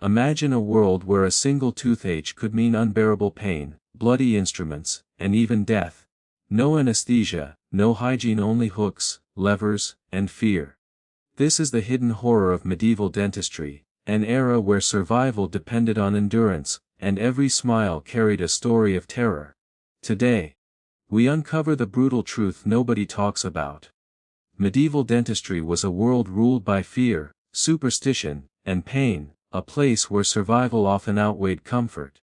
Imagine a world where a single toothache could mean unbearable pain, bloody instruments, and even death. No anesthesia, no hygiene, only hooks, levers, and fear. This is the hidden horror of medieval dentistry, an era where survival depended on endurance, and every smile carried a story of terror. Today, we uncover the brutal truth nobody talks about. Medieval dentistry was a world ruled by fear, superstition, and pain, a place where survival often outweighed comfort.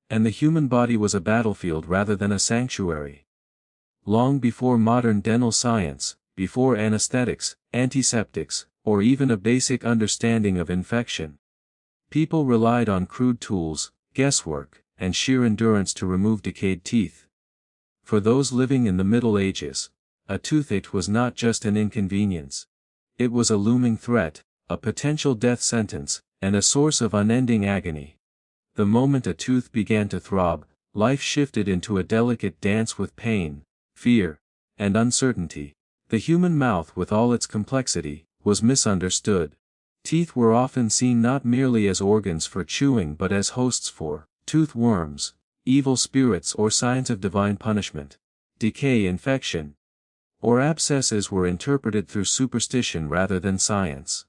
And the human body was a battlefield rather than a sanctuary. Long before modern dental science, before anesthetics, antiseptics, or even a basic understanding of infection, people relied on crude tools, guesswork, and sheer endurance to remove decayed teeth. For those living in the Middle Ages, a toothache was not just an inconvenience. It was a looming threat, a potential death sentence, and a source of unending agony. The moment a tooth began to throb, life shifted into a delicate dance with pain, fear, and uncertainty. The human mouth, with all its complexity, was misunderstood. Teeth were often seen not merely as organs for chewing but as hosts for tooth worms, evil spirits, or signs of divine punishment. Decay, infection, or abscesses were interpreted through superstition rather than science.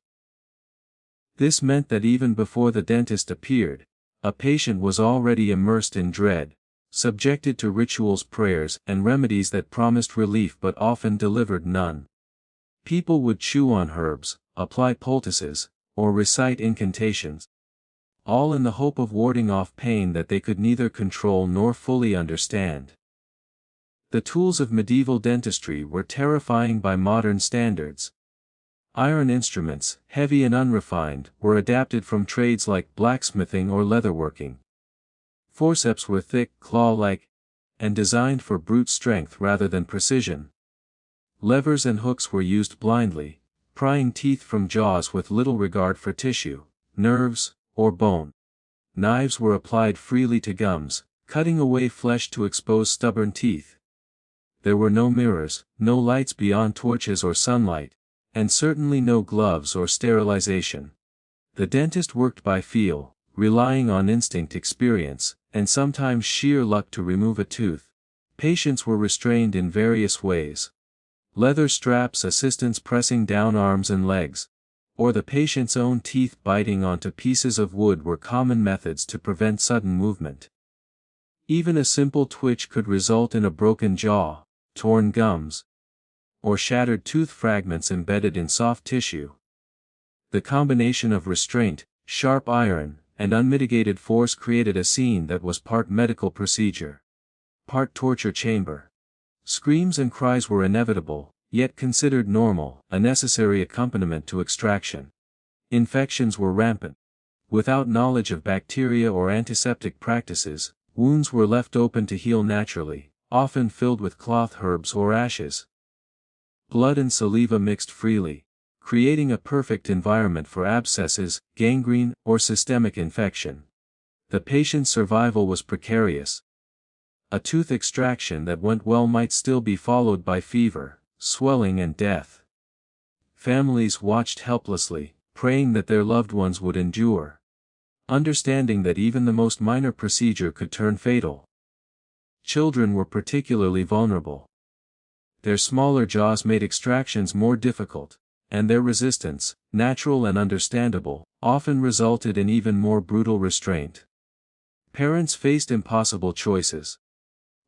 This meant that even before the dentist appeared, a patient was already immersed in dread, subjected to rituals, prayers, and remedies that promised relief but often delivered none. People would chew on herbs, apply poultices, or recite incantations, all in the hope of warding off pain that they could neither control nor fully understand. The tools of medieval dentistry were terrifying by modern standards. Iron instruments, heavy and unrefined, were adapted from trades like blacksmithing or leatherworking. Forceps were thick, claw-like, and designed for brute strength rather than precision. Levers and hooks were used blindly, prying teeth from jaws with little regard for tissue, nerves, or bone. Knives were applied freely to gums, cutting away flesh to expose stubborn teeth. There were no mirrors, no lights beyond torches or sunlight, and certainly no gloves or sterilization. The dentist worked by feel, relying on instinct, experience, and sometimes sheer luck to remove a tooth. Patients were restrained in various ways. Leather straps, assistants pressing down arms and legs, or the patient's own teeth biting onto pieces of wood were common methods to prevent sudden movement. Even a simple twitch could result in a broken jaw, torn gums, or shattered tooth fragments embedded in soft tissue. The combination of restraint, sharp iron, and unmitigated force created a scene that was part medical procedure, part torture chamber. Screams and cries were inevitable, yet considered normal, a necessary accompaniment to extraction. Infections were rampant. Without knowledge of bacteria or antiseptic practices, wounds were left open to heal naturally, often filled with cloth, herbs, or ashes. Blood and saliva mixed freely, creating a perfect environment for abscesses, gangrene, or systemic infection. The patient's survival was precarious. A tooth extraction that went well might still be followed by fever, swelling, and death. Families watched helplessly, praying that their loved ones would endure, understanding that even the most minor procedure could turn fatal. Children were particularly vulnerable. Their smaller jaws made extractions more difficult, and their resistance, natural and understandable, often resulted in even more brutal restraint. Parents faced impossible choices.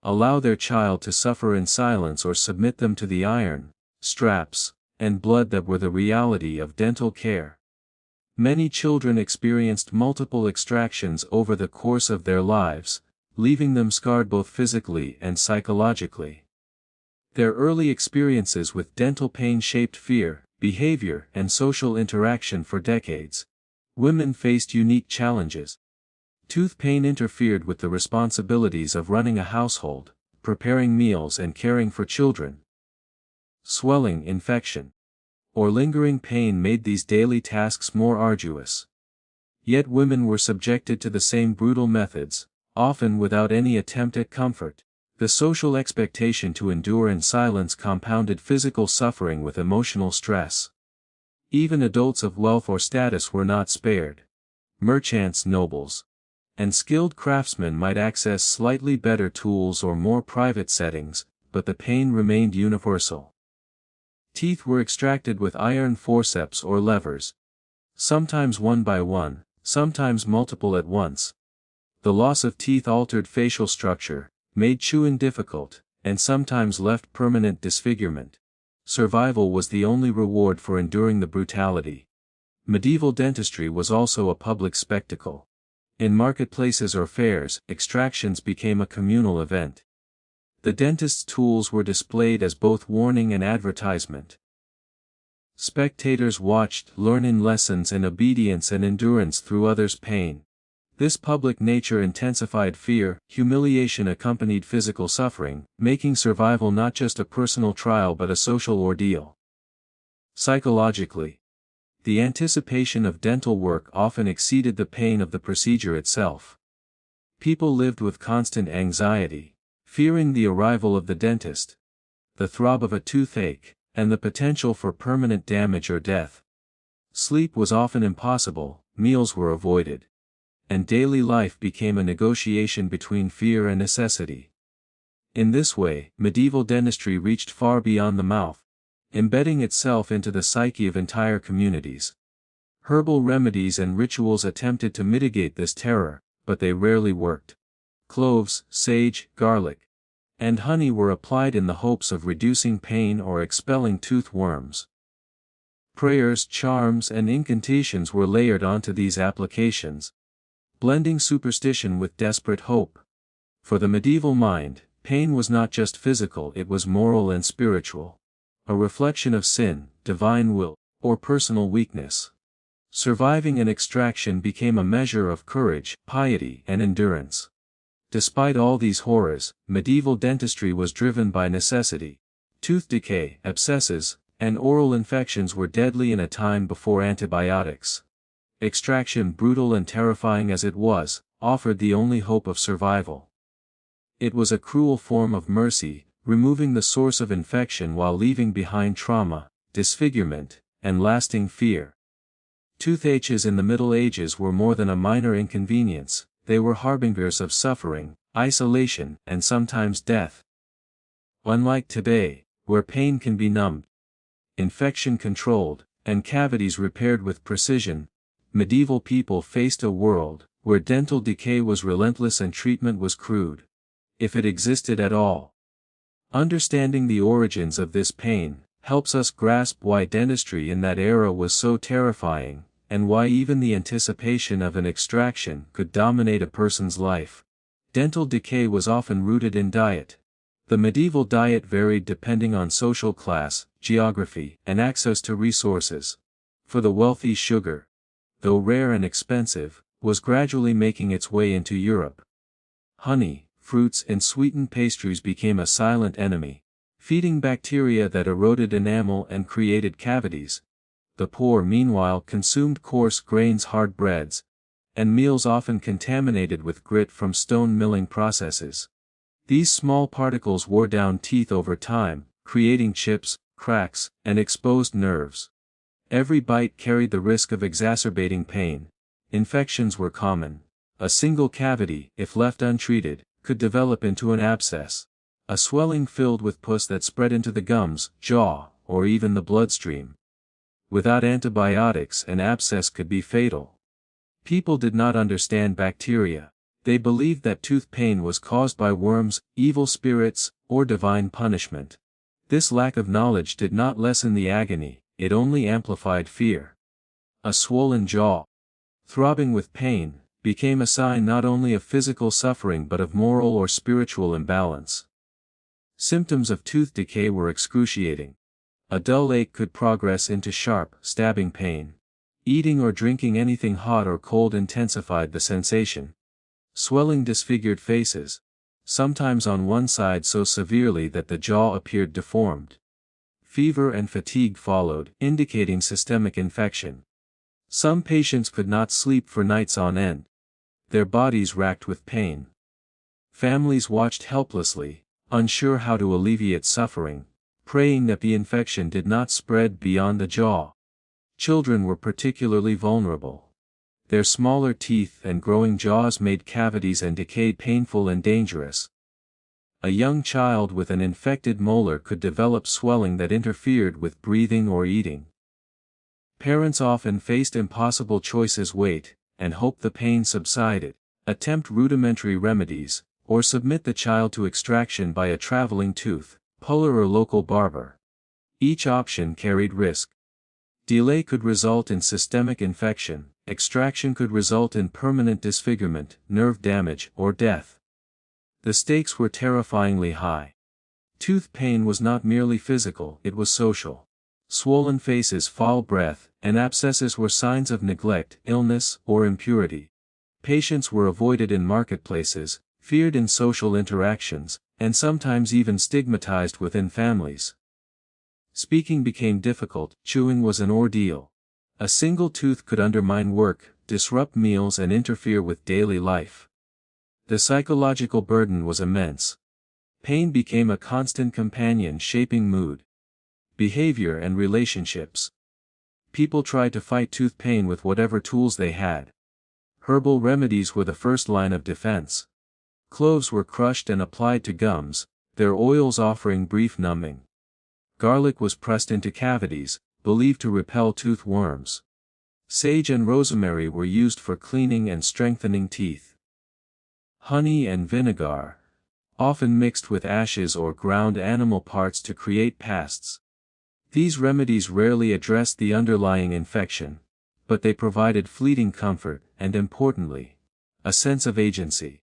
Allow their child to suffer in silence or submit them to the iron, straps, and blood that were the reality of dental care. Many children experienced multiple extractions over the course of their lives, leaving them scarred both physically and psychologically. Their early experiences with dental pain shaped fear, behavior, and social interaction for decades. Women faced unique challenges. Tooth pain interfered with the responsibilities of running a household, preparing meals, and caring for children. Swelling, infection, or lingering pain made these daily tasks more arduous. Yet women were subjected to the same brutal methods, often without any attempt at comfort. The social expectation to endure in silence compounded physical suffering with emotional stress. Even adults of wealth or status were not spared. merchants, nobles, and skilled craftsmen might access slightly better tools or more private settings, but the pain remained universal. Teeth were extracted with iron forceps or levers, sometimes one by one, sometimes multiple at once. The loss of teeth altered facial structure, made chewing difficult, and sometimes left permanent disfigurement. Survival was the only reward for enduring the brutality. Medieval dentistry was also a public spectacle. In marketplaces or fairs, extractions became a communal event. The dentist's tools were displayed as both warning and advertisement. Spectators watched, learning lessons in obedience and endurance through others' pain. This public nature intensified fear, humiliation accompanied physical suffering, making survival not just a personal trial but a social ordeal. Psychologically, the anticipation of dental work often exceeded the pain of the procedure itself. People lived with constant anxiety, fearing the arrival of the dentist, the throb of a toothache, and the potential for permanent damage or death. Sleep was often impossible, meals were avoided, and daily life became a negotiation between fear and necessity. In this way, medieval dentistry reached far beyond the mouth, embedding itself into the psyche of entire communities. Herbal remedies and rituals attempted to mitigate this terror, but they rarely worked. Cloves, sage, garlic, and honey were applied in the hopes of reducing pain or expelling tooth worms. Prayers, charms, and incantations were layered onto these applications, blending superstition with desperate hope. For the medieval mind, pain was not just physical, it was moral and spiritual. A reflection of sin, divine will, or personal weakness. Surviving an extraction became a measure of courage, piety, and endurance. Despite all these horrors, medieval dentistry was driven by necessity. Tooth decay, abscesses, and oral infections were deadly in a time before antibiotics. Extraction, brutal and terrifying as it was, offered the only hope of survival. It was a cruel form of mercy, removing the source of infection while leaving behind trauma, disfigurement, and lasting fear. Toothaches in the Middle Ages were more than a minor inconvenience, they were harbingers of suffering, isolation, and sometimes death. Unlike today, where pain can be numbed, infection controlled, and cavities repaired with precision, medieval people faced a world where dental decay was relentless and treatment was crude, if it existed at all. Understanding the origins of this pain helps us grasp why dentistry in that era was so terrifying, and why even the anticipation of an extraction could dominate a person's life. Dental decay was often rooted in diet. The medieval diet varied depending on social class, geography, and access to resources. For the wealthy, sugar, though rare and expensive, was gradually making its way into Europe. Honey, fruits, and sweetened pastries became a silent enemy, feeding bacteria that eroded enamel and created cavities. The poor meanwhile consumed coarse grains, hard breads, and meals often contaminated with grit from stone milling processes. These small particles wore down teeth over time, creating chips, cracks, and exposed nerves. Every bite carried the risk of exacerbating pain. Infections were common. A single cavity, if left untreated, could develop into an abscess, a swelling filled with pus that spread into the gums, jaw, or even the bloodstream. Without antibiotics, an abscess could be fatal. People did not understand bacteria. They believed that tooth pain was caused by worms, evil spirits, or divine punishment. This lack of knowledge did not lessen the agony, it only amplified fear. A swollen jaw, throbbing with pain, became a sign not only of physical suffering but of moral or spiritual imbalance. Symptoms of tooth decay were excruciating. A dull ache could progress into sharp, stabbing pain. Eating or drinking anything hot or cold intensified the sensation. Swelling disfigured faces, sometimes on one side so severely that the jaw appeared deformed. Fever and fatigue followed, indicating systemic infection. Some patients could not sleep for nights on end, their bodies racked with pain. Families watched helplessly, unsure how to alleviate suffering, praying that the infection did not spread beyond the jaw. Children were particularly vulnerable. Their smaller teeth and growing jaws made cavities and decay painful and dangerous. A young child with an infected molar could develop swelling that interfered with breathing or eating. Parents often faced impossible choices: wait and hope the pain subsided, attempt rudimentary remedies, or submit the child to extraction by a traveling tooth puller or local barber. Each option carried risk. Delay could result in systemic infection, extraction could result in permanent disfigurement, nerve damage, or death. The stakes were terrifyingly high. Tooth pain was not merely physical, it was social. Swollen faces, foul breath, and abscesses were signs of neglect, illness, or impurity. Patients were avoided in marketplaces, feared in social interactions, and sometimes even stigmatized within families. Speaking became difficult, chewing was an ordeal. A single tooth could undermine work, disrupt meals, and interfere with daily life. The psychological burden was immense. Pain became a constant companion shaping mood, behavior, and relationships. People tried to fight tooth pain with whatever tools they had. Herbal remedies were the first line of defense. Cloves were crushed and applied to gums, their oils offering brief numbing. Garlic was pressed into cavities, believed to repel tooth worms. Sage and rosemary were used for cleaning and strengthening teeth. Honey and vinegar, often mixed with ashes or ground animal parts to create pastes. These remedies rarely addressed the underlying infection, but they provided fleeting comfort and, importantly, a sense of agency.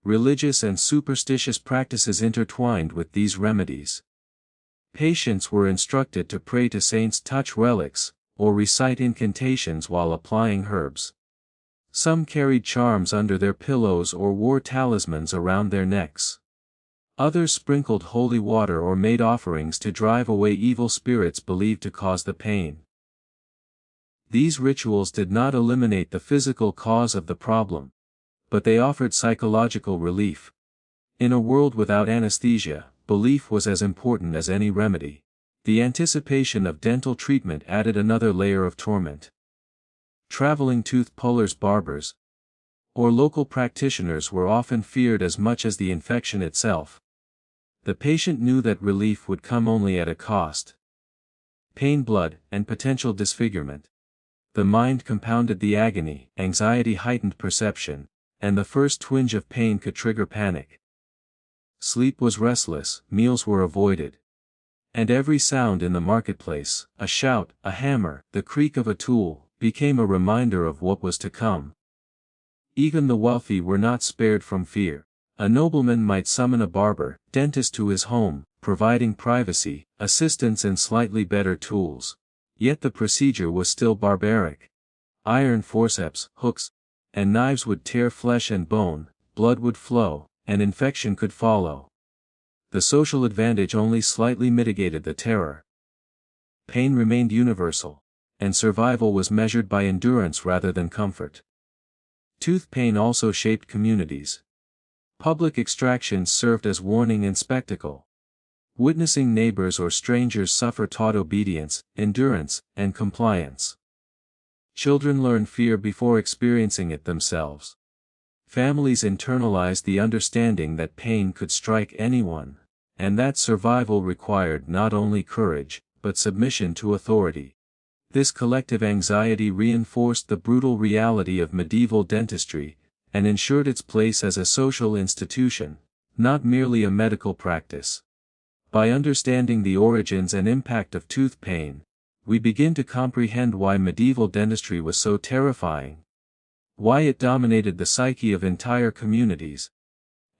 Religious and superstitious practices intertwined with these remedies. Patients were instructed to pray to saints, touch relics, or recite incantations while applying herbs. Some carried charms under their pillows or wore talismans around their necks. Others sprinkled holy water or made offerings to drive away evil spirits believed to cause the pain. These rituals did not eliminate the physical cause of the problem, but they offered psychological relief. In a world without anesthesia, belief was as important as any remedy. The anticipation of dental treatment added another layer of torment. Traveling tooth pullers, barbers, or local practitioners were often feared as much as the infection itself. The patient knew that relief would come only at a cost. Pain, blood, and potential disfigurement. The mind compounded the agony, anxiety heightened perception, and the first twinge of pain could trigger panic. Sleep was restless, meals were avoided. And every sound in the marketplace, a shout, a hammer, the creak of a tool, became a reminder of what was to come. Even the wealthy were not spared from fear. A nobleman might summon a barber, dentist to his home, providing privacy, assistance, and slightly better tools. Yet the procedure was still barbaric. Iron forceps, hooks, and knives would tear flesh and bone, blood would flow, and infection could follow. The social advantage only slightly mitigated the terror. Pain remained universal, and survival was measured by endurance rather than comfort. Tooth pain also shaped communities. Public extractions served as warning and spectacle. Witnessing neighbors or strangers suffer taught obedience, endurance, and compliance. Children learned fear before experiencing it themselves. Families internalized the understanding that pain could strike anyone, and that survival required not only courage, but submission to authority. This collective anxiety reinforced the brutal reality of medieval dentistry, and ensured its place as a social institution, not merely a medical practice. By understanding the origins and impact of tooth pain, we begin to comprehend why medieval dentistry was so terrifying, why it dominated the psyche of entire communities,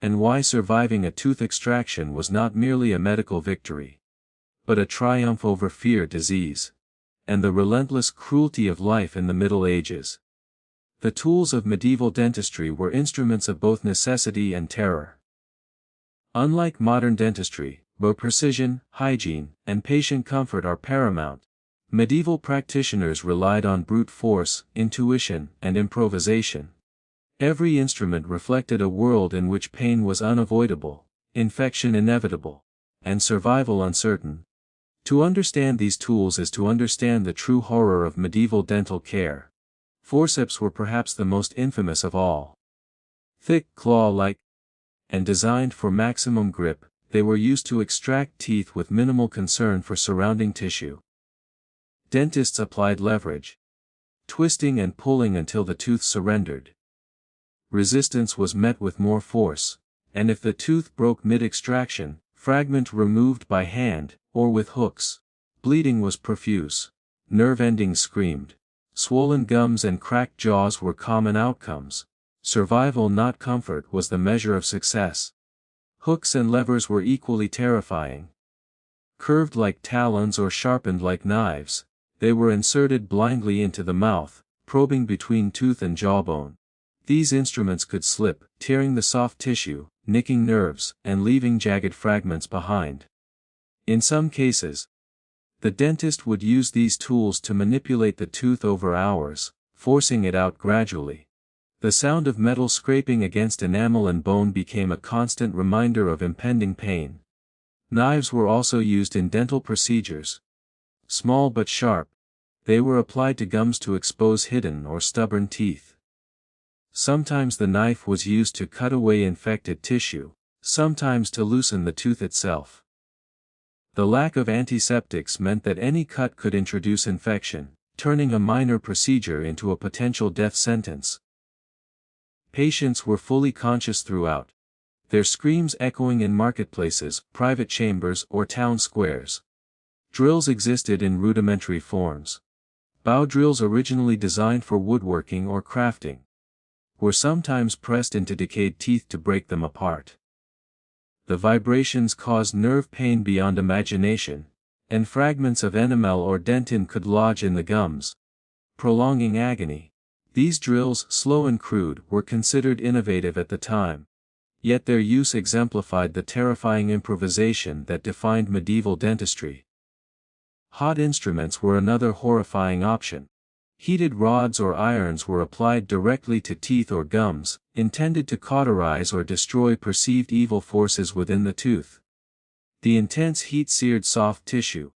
and why surviving a tooth extraction was not merely a medical victory, but a triumph over fear, disease, and the relentless cruelty of life in the Middle Ages. The tools of medieval dentistry were instruments of both necessity and terror. Unlike modern dentistry, where precision, hygiene, and patient comfort are paramount, medieval practitioners relied on brute force, intuition, and improvisation. Every instrument reflected a world in which pain was unavoidable, infection inevitable, and survival uncertain. To understand these tools is to understand the true horror of medieval dental care. Forceps were perhaps the most infamous of all. Thick, claw-like, and designed for maximum grip, they were used to extract teeth with minimal concern for surrounding tissue. Dentists applied leverage, twisting and pulling until the tooth surrendered. Resistance was met with more force, and if the tooth broke mid-extraction, fragment removed by hand, or with hooks. Bleeding was profuse. Nerve endings screamed. Swollen gums and cracked jaws were common outcomes. Survival, not comfort, was the measure of success. Hooks and levers were equally terrifying. Curved like talons or sharpened like knives, they were inserted blindly into the mouth, probing between tooth and jawbone. These instruments could slip, tearing the soft tissue, nicking nerves, and leaving jagged fragments behind. In some cases, the dentist would use these tools to manipulate the tooth over hours, forcing it out gradually. The sound of metal scraping against enamel and bone became a constant reminder of impending pain. Knives were also used in dental procedures. Small but sharp, they were applied to gums to expose hidden or stubborn teeth. Sometimes the knife was used to cut away infected tissue, sometimes to loosen the tooth itself. The lack of antiseptics meant that any cut could introduce infection, turning a minor procedure into a potential death sentence. Patients were fully conscious throughout, their screams echoing in marketplaces, private chambers, or town squares. Drills existed in rudimentary forms. Bow drills, originally designed for woodworking or crafting, were sometimes pressed into decayed teeth to break them apart. The vibrations caused nerve pain beyond imagination, and fragments of enamel or dentin could lodge in the gums, prolonging agony. These drills, slow and crude, were considered innovative at the time. Yet their use exemplified the terrifying improvisation that defined medieval dentistry. Hot instruments were another horrifying option. Heated rods or irons were applied directly to teeth or gums, intended to cauterize or destroy perceived evil forces within the tooth. The intense heat seared soft tissue,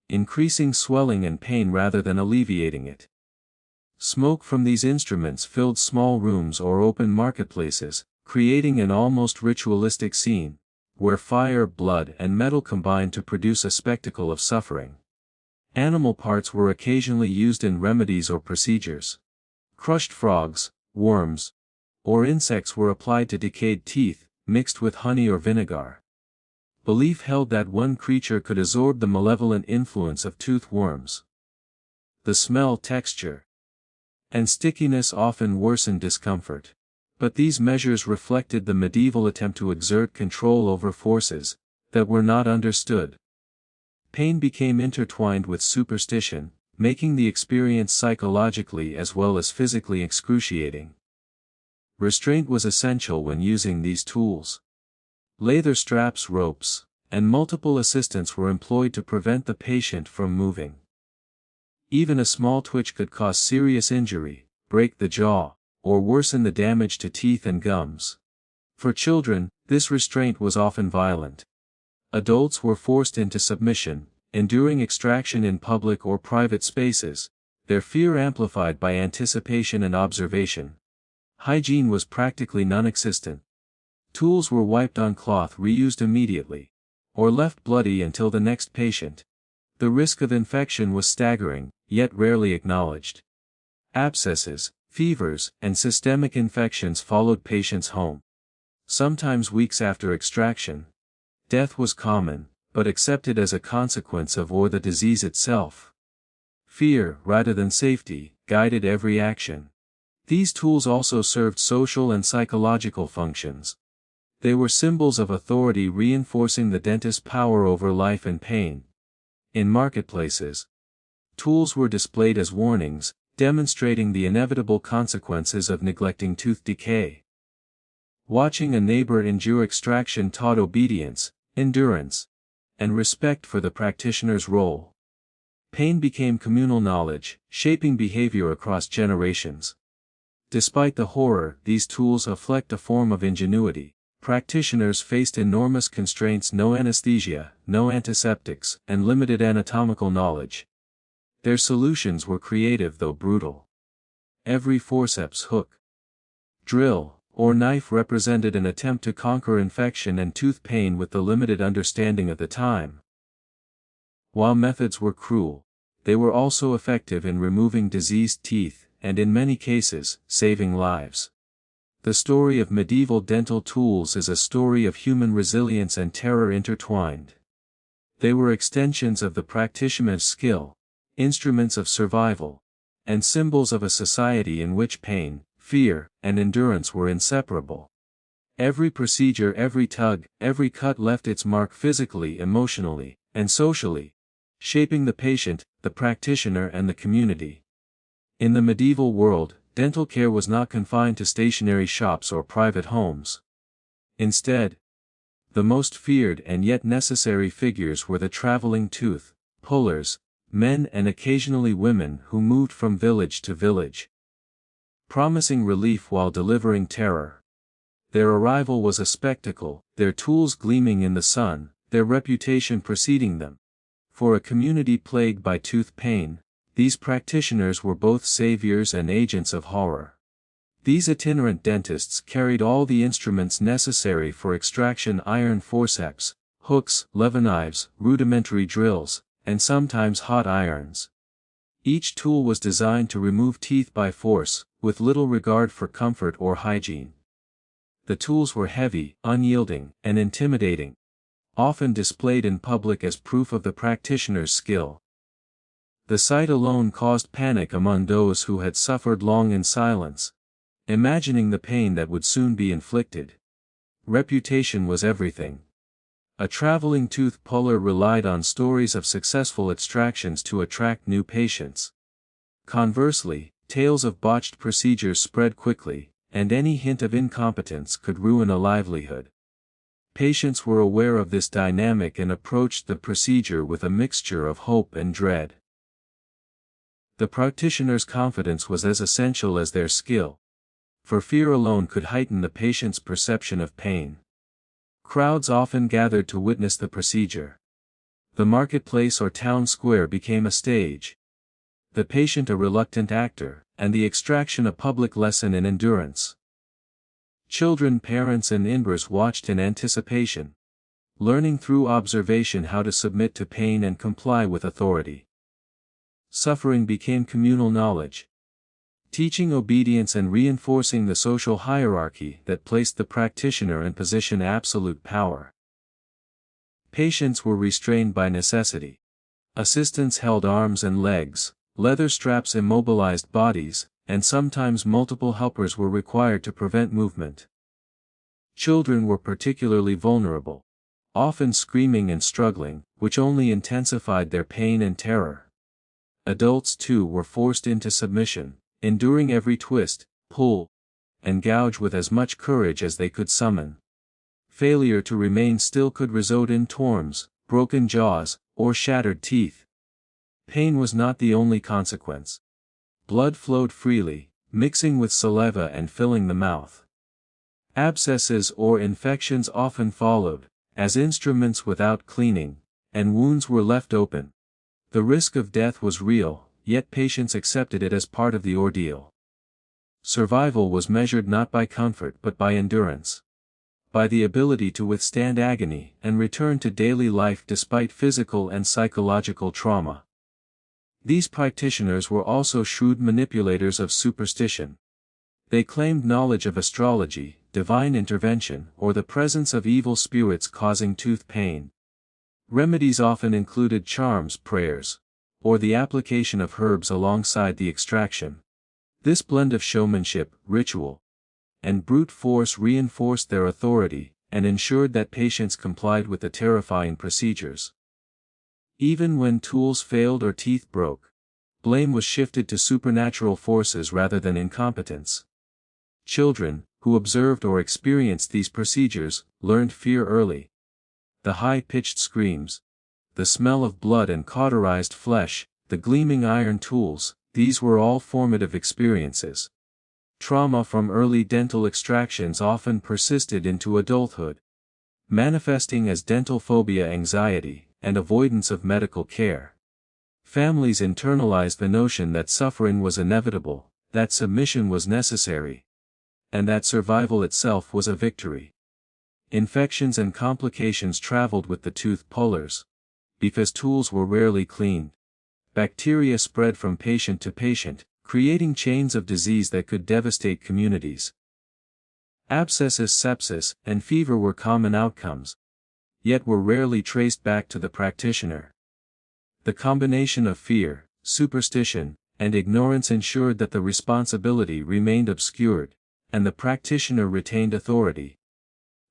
increasing swelling and pain rather than alleviating it. Smoke from these instruments filled small rooms or open marketplaces, creating an almost ritualistic scene, where fire, blood, and metal combined to produce a spectacle of suffering. Animal parts were occasionally used in remedies or procedures. Crushed frogs, worms, or insects were applied to decayed teeth, mixed with honey or vinegar. Belief held that one creature could absorb the malevolent influence of tooth worms. The smell, texture, and stickiness often worsened discomfort. But these measures reflected the medieval attempt to exert control over forces that were not understood. Pain became intertwined with superstition, making the experience psychologically as well as physically excruciating. Restraint was essential when using these tools. Leather straps, ropes, and multiple assistants were employed to prevent the patient from moving. Even a small twitch could cause serious injury, break the jaw, or worsen the damage to teeth and gums. For children, this restraint was often violent. Adults were forced into submission, enduring extraction in public or private spaces, their fear amplified by anticipation and observation. Hygiene was practically non-existent. Tools were wiped on cloth, reused immediately, or left bloody until the next patient. The risk of infection was staggering, yet rarely acknowledged. Abscesses, fevers, and systemic infections followed patients home. Sometimes weeks after extraction. Death was common, but accepted as a consequence of or the disease itself. Fear, rather than safety, guided every action. These tools also served social and psychological functions. They were symbols of authority, reinforcing the dentist's power over life and pain. In marketplaces, tools were displayed as warnings, demonstrating the inevitable consequences of neglecting tooth decay. Watching a neighbor endure extraction taught obedience, endurance, and respect for the practitioner's role. Pain became communal knowledge, shaping behavior across generations. Despite the horror, these tools reflect a form of ingenuity. Practitioners faced enormous constraints: no anesthesia, no antiseptics, and limited anatomical knowledge. Their solutions were creative though brutal. Every forceps, hook, drill, or knife represented an attempt to conquer infection and tooth pain with the limited understanding of the time. While methods were cruel, they were also effective in removing diseased teeth, and in many cases, saving lives. The story of medieval dental tools is a story of human resilience and terror intertwined. They were extensions of the practitioner's skill, instruments of survival, and symbols of a society in which pain, fear, and endurance were inseparable. Every procedure, every tug, every cut left its mark physically, emotionally, and socially, shaping the patient, the practitioner, and the community. In the medieval world, dental care was not confined to stationary shops or private homes. Instead, the most feared and yet necessary figures were the traveling tooth pullers, men and occasionally women who moved from village to village, promising relief while delivering terror. Their arrival was a spectacle, their tools gleaming in the sun, their reputation preceding them. For a community plagued by tooth pain, these practitioners were both saviors and agents of horror. These itinerant dentists carried all the instruments necessary for extraction: iron forceps, hooks, lever knives, rudimentary drills, and sometimes hot irons. Each tool was designed to remove teeth by force, with little regard for comfort or hygiene. The tools were heavy, unyielding, and intimidating, often displayed in public as proof of the practitioner's skill. The sight alone caused panic among those who had suffered long in silence, imagining the pain that would soon be inflicted. Reputation was everything. A traveling tooth puller relied on stories of successful extractions to attract new patients. Conversely, tales of botched procedures spread quickly, and any hint of incompetence could ruin a livelihood. Patients were aware of this dynamic and approached the procedure with a mixture of hope and dread. The practitioner's confidence was as essential as their skill, for fear alone could heighten the patient's perception of pain. Crowds often gathered to witness the procedure. The marketplace or town square became a stage, the patient a reluctant actor, and the extraction a public lesson in endurance. Children, parents, and inverts watched in anticipation, learning through observation how to submit to pain and comply with authority. Suffering became communal knowledge, teaching obedience and reinforcing the social hierarchy that placed the practitioner in position of absolute power. Patients were restrained by necessity. Assistants held arms and legs, leather straps immobilized bodies, and sometimes multiple helpers were required to prevent movement. Children were particularly vulnerable, often screaming and struggling, which only intensified their pain and terror. Adults too were forced into submission, enduring every twist, pull, and gouge with as much courage as they could summon. Failure to remain still could result in torms, broken jaws, or shattered teeth. Pain was not the only consequence. Blood flowed freely, mixing with saliva and filling the mouth. Abscesses or infections often followed, as instruments without cleaning, and wounds were left open. The risk of death was real, yet patients accepted it as part of the ordeal. Survival was measured not by comfort but by endurance. By the ability to withstand agony and return to daily life despite physical and psychological trauma. These practitioners were also shrewd manipulators of superstition. They claimed knowledge of astrology, divine intervention, or the presence of evil spirits causing tooth pain. Remedies often included charms, prayers, or the application of herbs alongside the extraction. This blend of showmanship, ritual, and brute force reinforced their authority, and ensured that patients complied with the terrifying procedures. Even when tools failed or teeth broke, blame was shifted to supernatural forces rather than incompetence. Children, who observed or experienced these procedures, learned fear early. The high-pitched screams, the smell of blood and cauterized flesh, the gleaming iron tools, these were all formative experiences. Trauma from early dental extractions often persisted into adulthood, manifesting as dental phobia, anxiety, and avoidance of medical care. Families internalized the notion that suffering was inevitable, that submission was necessary, and that survival itself was a victory. Infections and complications traveled with the tooth pullers, because tools were rarely cleaned. Bacteria spread from patient to patient, creating chains of disease that could devastate communities. Abscesses, sepsis, and fever were common outcomes, yet were rarely traced back to the practitioner. The combination of fear, superstition, and ignorance ensured that the responsibility remained obscured, and the practitioner retained authority.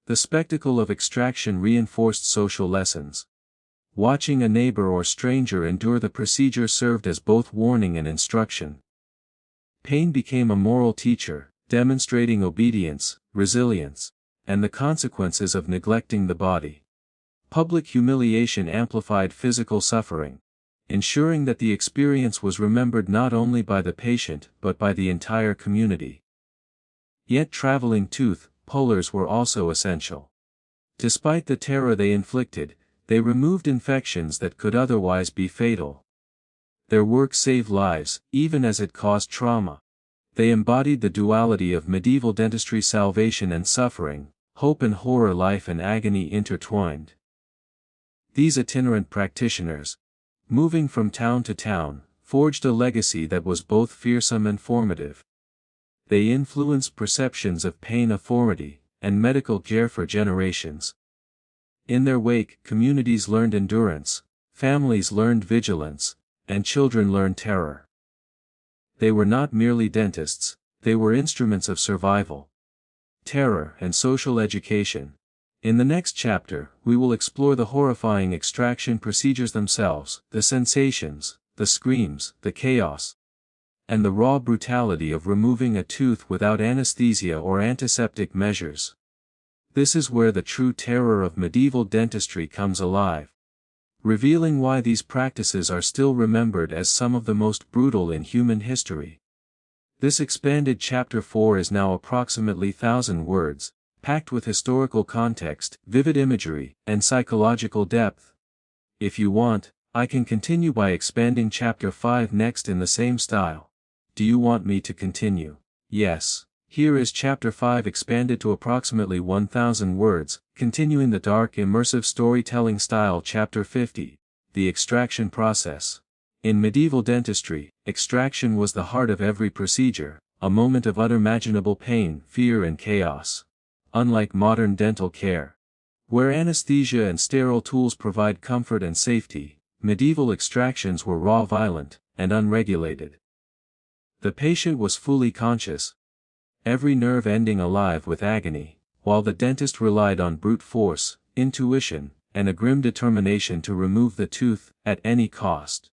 The spectacle of extraction reinforced social lessons. Watching a neighbor or stranger endure the procedure served as both warning and instruction. Pain became a moral teacher, demonstrating obedience, resilience, and the consequences of neglecting the body. Public humiliation amplified physical suffering, ensuring that the experience was remembered not only by the patient but by the entire community. Yet traveling tooth pullers were also essential. Despite the terror they inflicted, they removed infections that could otherwise be fatal. Their work saved lives, even as it caused trauma. They embodied the duality of medieval dentistry: salvation and suffering, hope and horror, life and agony intertwined. These itinerant practitioners, moving from town to town, forged a legacy that was both fearsome and formative. They influenced perceptions of pain, authority, and medical care for generations. In their wake, communities learned endurance, families learned vigilance, and children learned terror. They were not merely dentists, they were instruments of survival, terror, and social education. In the next chapter, we will explore the horrifying extraction procedures themselves, the sensations, the screams, the chaos, and the raw brutality of removing a tooth without anesthesia or antiseptic measures. This is where the true terror of medieval dentistry comes alive, revealing why these practices are still remembered as some of the most brutal in human history. This expanded Chapter 4 is now approximately 1,000 words, packed with historical context, vivid imagery, and psychological depth. If you want, I can continue by expanding Chapter 5 next in the same style. Do you want me to continue? Yes. Here is Chapter 5 expanded to approximately 1,000 words, continuing the dark, immersive storytelling style. Chapter 50. The extraction process. In medieval dentistry, extraction was the heart of every procedure, a moment of unimaginable pain, fear, and chaos. Unlike modern dental care, where anesthesia and sterile tools provide comfort and safety, medieval extractions were raw, violent, and unregulated. The patient was fully conscious, every nerve ending alive with agony, while the dentist relied on brute force, intuition, and a grim determination to remove the tooth at any cost.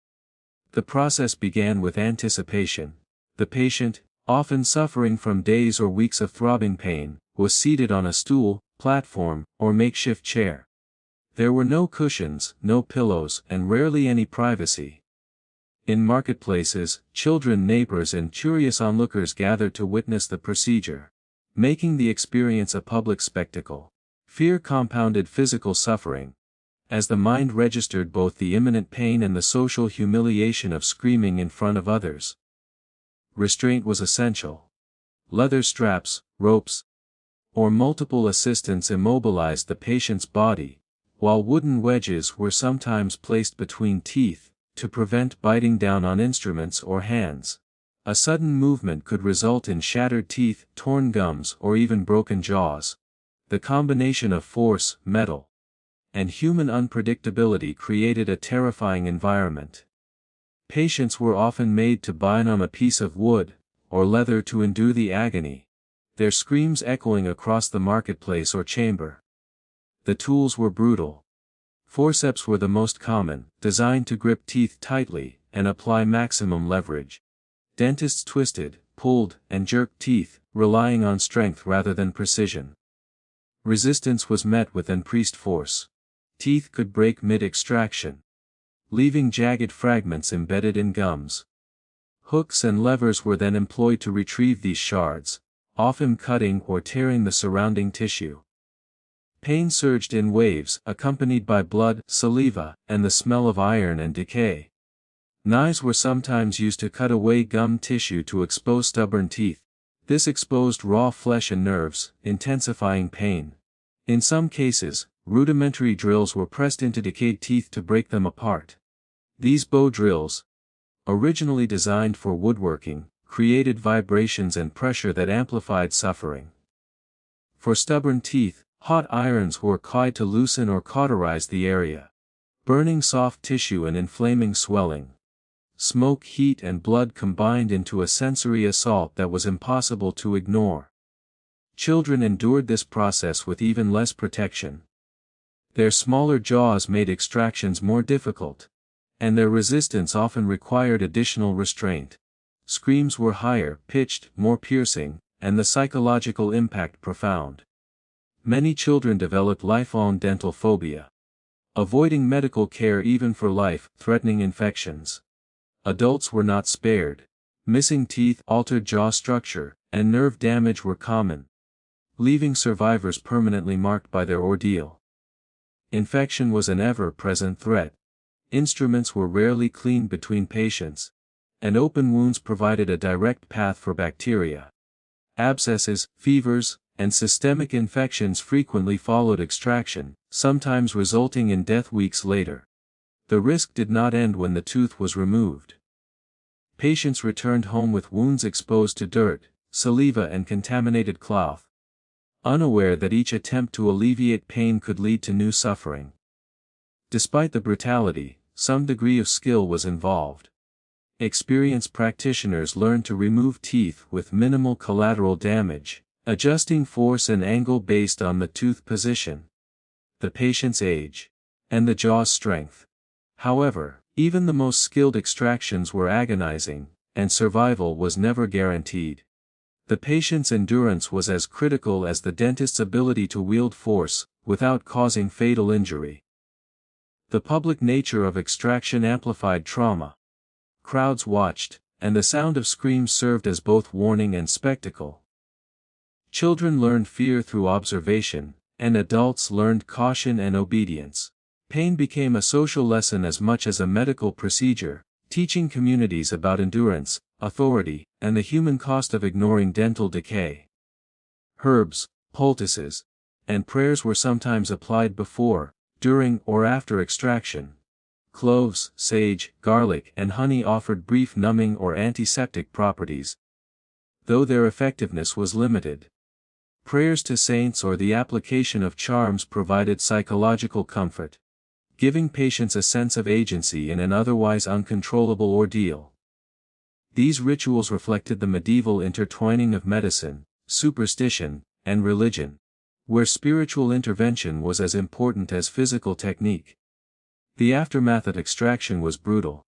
The process began with anticipation. The patient, often suffering from days or weeks of throbbing pain, was seated on a stool, platform, or makeshift chair. There were no cushions, no pillows, and rarely any privacy. In marketplaces, children, neighbors, and curious onlookers gathered to witness the procedure, making the experience a public spectacle. Fear compounded physical suffering, as the mind registered both the imminent pain and the social humiliation of screaming in front of others. Restraint was essential. Leather straps, ropes, or multiple assistants immobilized the patient's body, while wooden wedges were sometimes placed between teeth, to prevent biting down on instruments or hands. A sudden movement could result in shattered teeth, torn gums, or even broken jaws. The combination of force, metal, and human unpredictability created a terrifying environment. Patients were often made to bite on a piece of wood or leather to endure the agony, their screams echoing across the marketplace or chamber. The tools were brutal. Forceps were the most common, designed to grip teeth tightly and apply maximum leverage. Dentists twisted, pulled, and jerked teeth, relying on strength rather than precision. Resistance was met with increased force. Teeth could break mid-extraction, leaving jagged fragments embedded in gums. Hooks and levers were then employed to retrieve these shards, often cutting or tearing the surrounding tissue. Pain surged in waves, accompanied by blood, saliva, and the smell of iron and decay. Knives were sometimes used to cut away gum tissue to expose stubborn teeth. This exposed raw flesh and nerves, intensifying pain. In some cases, rudimentary drills were pressed into decayed teeth to break them apart. These bow drills, originally designed for woodworking, created vibrations and pressure that amplified suffering. For stubborn teeth, hot irons were applied to loosen or cauterize the area, burning soft tissue and inflaming swelling. Smoke, heat and blood combined into a sensory assault that was impossible to ignore. Children endured this process with even less protection. Their smaller jaws made extractions more difficult, and their resistance often required additional restraint. Screams were higher pitched, more piercing, and the psychological impact profound. Many children developed lifelong dental phobia, avoiding medical care even for life-threatening infections. Adults were not spared. Missing teeth, altered jaw structure, and nerve damage were common, leaving survivors permanently marked by their ordeal. Infection was an ever-present threat. Instruments were rarely cleaned between patients, and open wounds provided a direct path for bacteria. Abscesses, fevers, and systemic infections frequently followed extraction, sometimes resulting in death weeks later. The risk did not end when the tooth was removed. Patients returned home with wounds exposed to dirt, saliva and contaminated cloth, unaware that each attempt to alleviate pain could lead to new suffering. Despite the brutality, some degree of skill was involved. Experienced practitioners learned to remove teeth with minimal collateral damage, adjusting force and angle based on the tooth position, the patient's age, and the jaw's strength. However, even the most skilled extractions were agonizing, and survival was never guaranteed. The patient's endurance was as critical as the dentist's ability to wield force, without causing fatal injury. The public nature of extraction amplified trauma. Crowds watched, and the sound of screams served as both warning and spectacle. Children learned fear through observation, and adults learned caution and obedience. Pain became a social lesson as much as a medical procedure, teaching communities about endurance, authority, and the human cost of ignoring dental decay. Herbs, poultices, and prayers were sometimes applied before, during, or after extraction. Cloves, sage, garlic, and honey offered brief numbing or antiseptic properties, though their effectiveness was limited. Prayers to saints or the application of charms provided psychological comfort, giving patients a sense of agency in an otherwise uncontrollable ordeal. These rituals reflected the medieval intertwining of medicine, superstition, and religion, where spiritual intervention was as important as physical technique. The aftermath of extraction was brutal.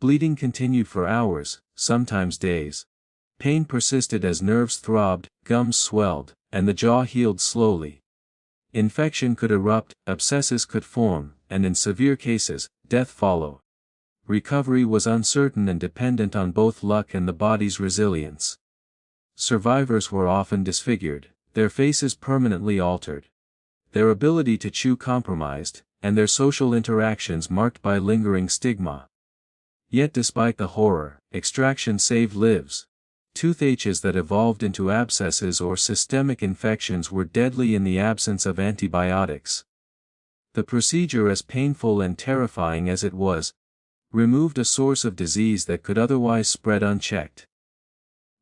Bleeding continued for hours, sometimes days. Pain persisted as nerves throbbed, gums swelled, and the jaw healed slowly. Infection could erupt, abscesses could form, and in severe cases, death followed. Recovery was uncertain and dependent on both luck and the body's resilience. Survivors were often disfigured, their faces permanently altered, their ability to chew compromised, and their social interactions marked by lingering stigma. Yet despite the horror, extraction saved lives. Toothaches that evolved into abscesses or systemic infections were deadly in the absence of antibiotics. The procedure, as painful and terrifying as it was, removed a source of disease that could otherwise spread unchecked.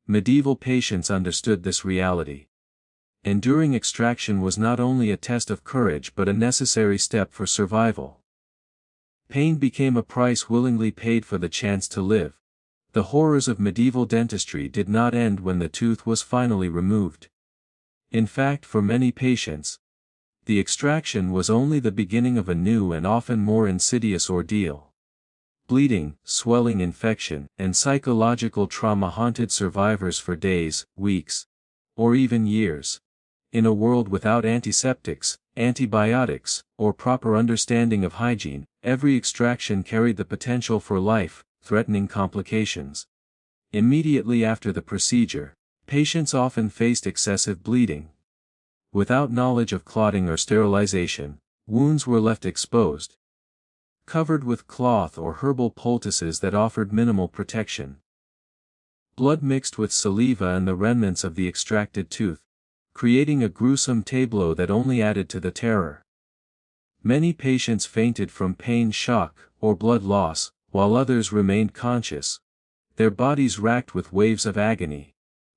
Medieval patients understood this reality. Enduring extraction was not only a test of courage but a necessary step for survival. Pain became a price willingly paid for the chance to live. The horrors of medieval dentistry did not end when the tooth was finally removed. In fact, for many patients, the extraction was only the beginning of a new and often more insidious ordeal. Bleeding, swelling, infection, and psychological trauma haunted survivors for days, weeks, or even years. In a world without antiseptics, antibiotics, or proper understanding of hygiene, every extraction carried the potential for life-threatening complications. Immediately after the procedure, patients often faced excessive bleeding. Without knowledge of clotting or sterilization, wounds were left exposed, covered with cloth or herbal poultices that offered minimal protection. Blood mixed with saliva and the remnants of the extracted tooth, creating a gruesome tableau that only added to the terror. Many patients fainted from pain, shock, or blood loss, while others remained conscious, their bodies racked with waves of agony.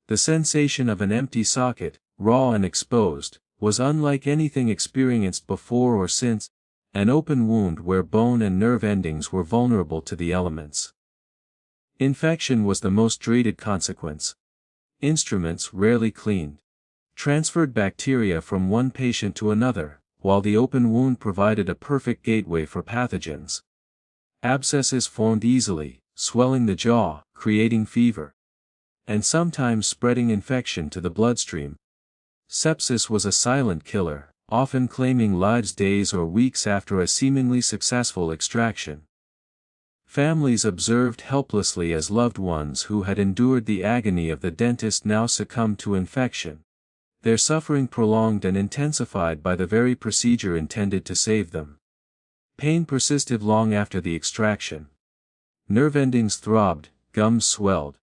The sensation of an empty socket, raw and exposed, was unlike anything experienced before or since, an open wound where bone and nerve endings were vulnerable to the elements. Infection was the most dreaded consequence. Instruments rarely cleaned transferred bacteria from one patient to another, while the open wound provided a perfect gateway for pathogens. Abscesses formed easily, swelling the jaw, creating fever, and sometimes spreading infection to the bloodstream. Sepsis was a silent killer, often claiming lives days or weeks after a seemingly successful extraction. Families observed helplessly as loved ones who had endured the agony of the dentist now succumbed to infection, their suffering prolonged and intensified by the very procedure intended to save them. Pain persisted long after the extraction. Nerve endings throbbed, gums swelled,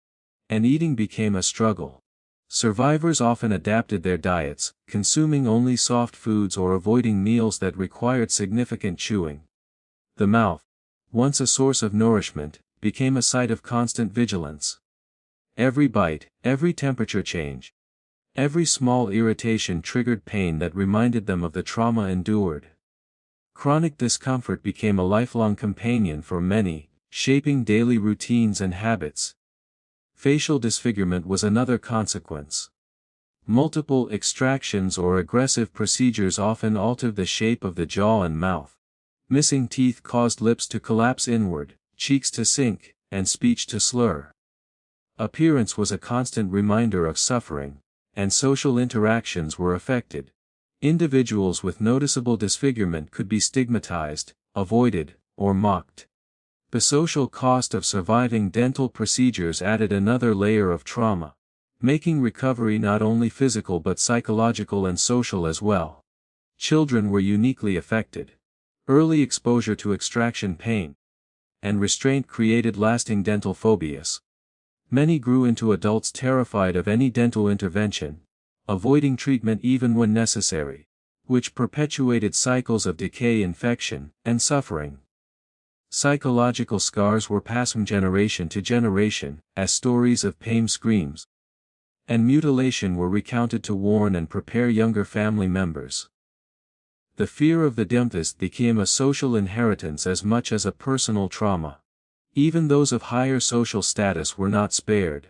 and eating became a struggle. Survivors often adapted their diets, consuming only soft foods or avoiding meals that required significant chewing. The mouth, once a source of nourishment, became a site of constant vigilance. Every bite, every temperature change, every small irritation triggered pain that reminded them of the trauma endured. Chronic discomfort became a lifelong companion for many, shaping daily routines and habits. Facial disfigurement was another consequence. Multiple extractions or aggressive procedures often altered the shape of the jaw and mouth. Missing teeth caused lips to collapse inward, cheeks to sink, and speech to slur. Appearance was a constant reminder of suffering, and social interactions were affected. Individuals with noticeable disfigurement could be stigmatized, avoided, or mocked. The social cost of surviving dental procedures added another layer of trauma, making recovery not only physical but psychological and social as well. Children were uniquely affected. Early exposure to extraction pain and restraint created lasting dental phobias. Many grew into adults terrified of any dental intervention, avoiding treatment even when necessary, which perpetuated cycles of decay, infection, and suffering. Psychological scars were passed from generation to generation, as stories of pain, screams, and mutilation were recounted to warn and prepare younger family members. The fear of the dentist became a social inheritance as much as a personal trauma. Even those of higher social status were not spared.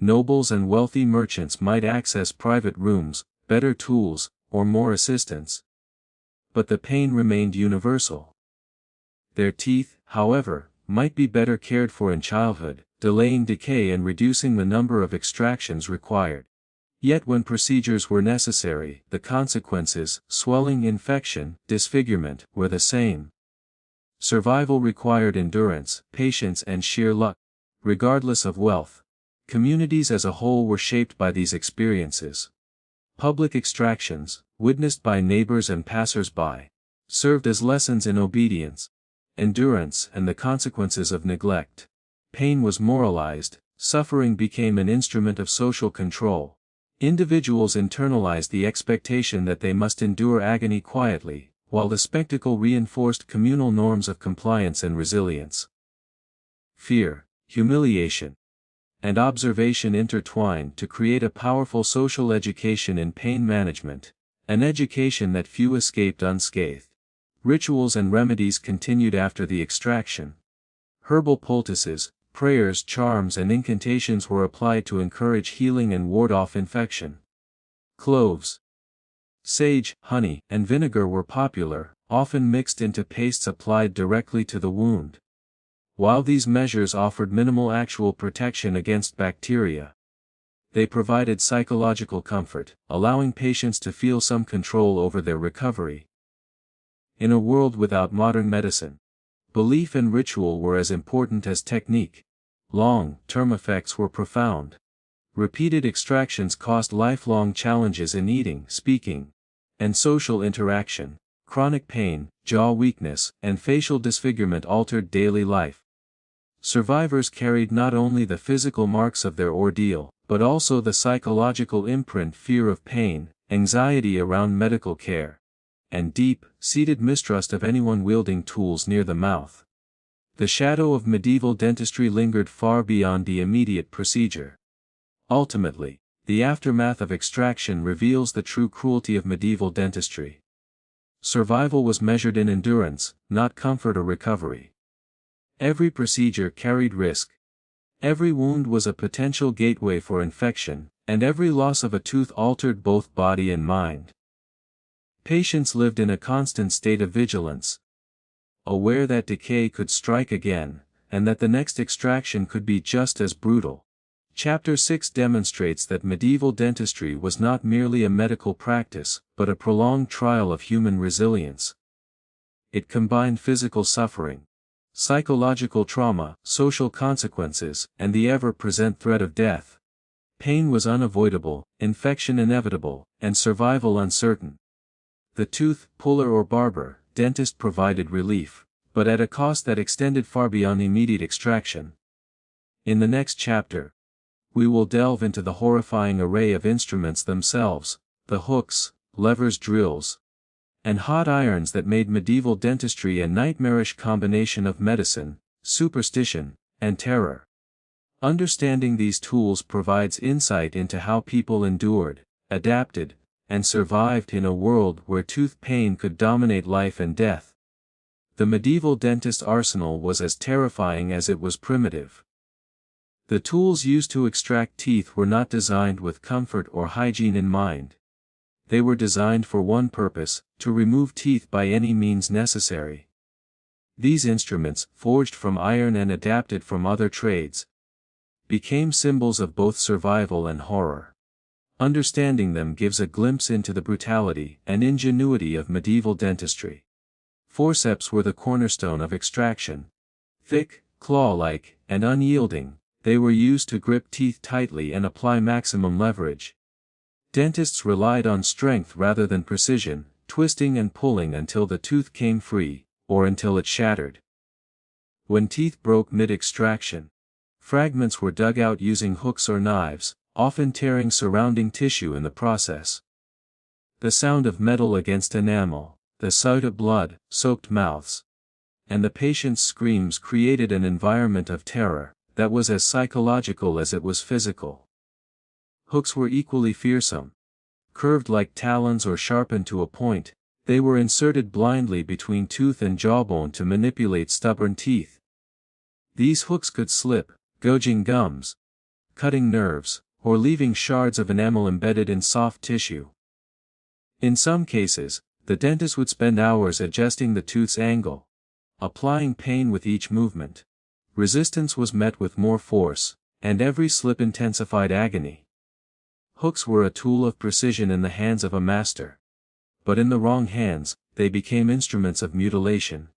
Nobles and wealthy merchants might access private rooms, better tools, or more assistance. But the pain remained universal. Their teeth, however, might be better cared for in childhood, delaying decay and reducing the number of extractions required. Yet when procedures were necessary, the consequences, swelling, infection, disfigurement, were the same. Survival required endurance, patience, and sheer luck. Regardless of wealth, communities as a whole were shaped by these experiences. Public extractions, witnessed by neighbors and passers-by, served as lessons in obedience, endurance, and the consequences of neglect. Pain was moralized, suffering became an instrument of social control. Individuals internalized the expectation that they must endure agony quietly, while the spectacle reinforced communal norms of compliance and resilience. Fear, humiliation, and observation intertwined to create a powerful social education in pain management, an education that few escaped unscathed. Rituals and remedies continued after the extraction. Herbal poultices, prayers, charms, and incantations were applied to encourage healing and ward off infection. Cloves, sage, honey, and vinegar were popular, often mixed into pastes applied directly to the wound. While these measures offered minimal actual protection against bacteria, they provided psychological comfort, allowing patients to feel some control over their recovery. In a world without modern medicine, belief and ritual were as important as technique. Long-term effects were profound. Repeated extractions caused lifelong challenges in eating, speaking, and social interaction, chronic pain, jaw weakness, and facial disfigurement altered daily life. Survivors carried not only the physical marks of their ordeal, but also the psychological imprint: fear of pain, anxiety around medical care, and deep-seated mistrust of anyone wielding tools near the mouth. The shadow of medieval dentistry lingered far beyond the immediate procedure. Ultimately, the aftermath of extraction reveals the true cruelty of medieval dentistry. Survival was measured in endurance, not comfort or recovery. Every procedure carried risk. Every wound was a potential gateway for infection, and every loss of a tooth altered both body and mind. Patients lived in a constant state of vigilance, aware that decay could strike again, and that the next extraction could be just as brutal. Chapter 6 demonstrates that medieval dentistry was not merely a medical practice, but a prolonged trial of human resilience. It combined physical suffering, psychological trauma, social consequences, and the ever-present threat of death. Pain was unavoidable, infection inevitable, and survival uncertain. The tooth puller or barber, dentist provided relief, but at a cost that extended far beyond immediate extraction. In the next chapter, we will delve into the horrifying array of instruments themselves, the hooks, levers, drills, and hot irons that made medieval dentistry a nightmarish combination of medicine, superstition, and terror. Understanding these tools provides insight into how people endured, adapted, and survived in a world where tooth pain could dominate life and death. The medieval dentist arsenal was as terrifying as it was primitive. The tools used to extract teeth were not designed with comfort or hygiene in mind. They were designed for one purpose: to remove teeth by any means necessary. These instruments, forged from iron and adapted from other trades, became symbols of both survival and horror. Understanding them gives a glimpse into the brutality and ingenuity of medieval dentistry. Forceps were the cornerstone of extraction. Thick, claw-like, and unyielding, they were used to grip teeth tightly and apply maximum leverage. Dentists relied on strength rather than precision, twisting and pulling until the tooth came free, or until it shattered. When teeth broke mid-extraction, fragments were dug out using hooks or knives, often tearing surrounding tissue in the process. The sound of metal against enamel, the sight of blood-soaked mouths, and the patient's screams created an environment of terror that was as psychological as it was physical. Hooks were equally fearsome. Curved like talons or sharpened to a point, they were inserted blindly between tooth and jawbone to manipulate stubborn teeth. These hooks could slip, gouging gums, cutting nerves, or leaving shards of enamel embedded in soft tissue. In some cases, the dentist would spend hours adjusting the tooth's angle, applying pain with each movement. Resistance was met with more force, and every slip intensified agony. Hooks were a tool of precision in the hands of a master. But in the wrong hands, they became instruments of mutilation.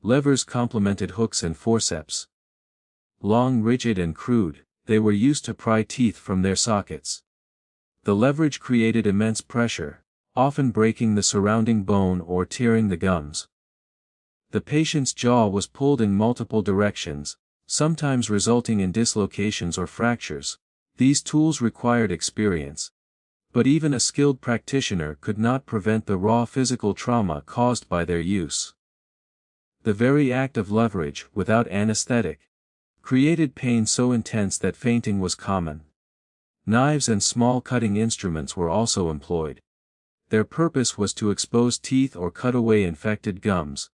Levers complemented hooks and forceps. Long, rigid, and crude, they were used to pry teeth from their sockets. The leverage created immense pressure, often breaking the surrounding bone or tearing the gums. The patient's jaw was pulled in multiple directions, sometimes resulting in dislocations or fractures. These tools required experience. But even a skilled practitioner could not prevent the raw physical trauma caused by their use. The very act of leverage, without anesthetic, created pain so intense that fainting was common. Knives and small cutting instruments were also employed. Their purpose was to expose teeth or cut away infected gums,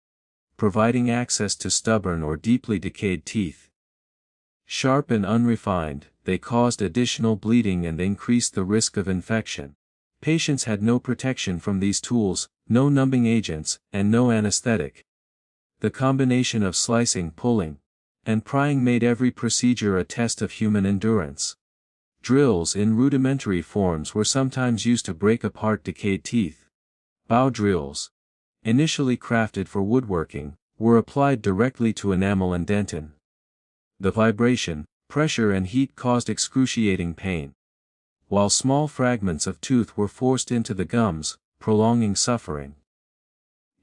providing access to stubborn or deeply decayed teeth. Sharp and unrefined, they caused additional bleeding and increased the risk of infection. Patients had no protection from these tools, no numbing agents, and no anesthetic. The combination of slicing, pulling, and prying made every procedure a test of human endurance. Drills in rudimentary forms were sometimes used to break apart decayed teeth. Bow drills, initially crafted for woodworking, were applied directly to enamel and dentin. The vibration, pressure and heat caused excruciating pain, while small fragments of tooth were forced into the gums, prolonging suffering.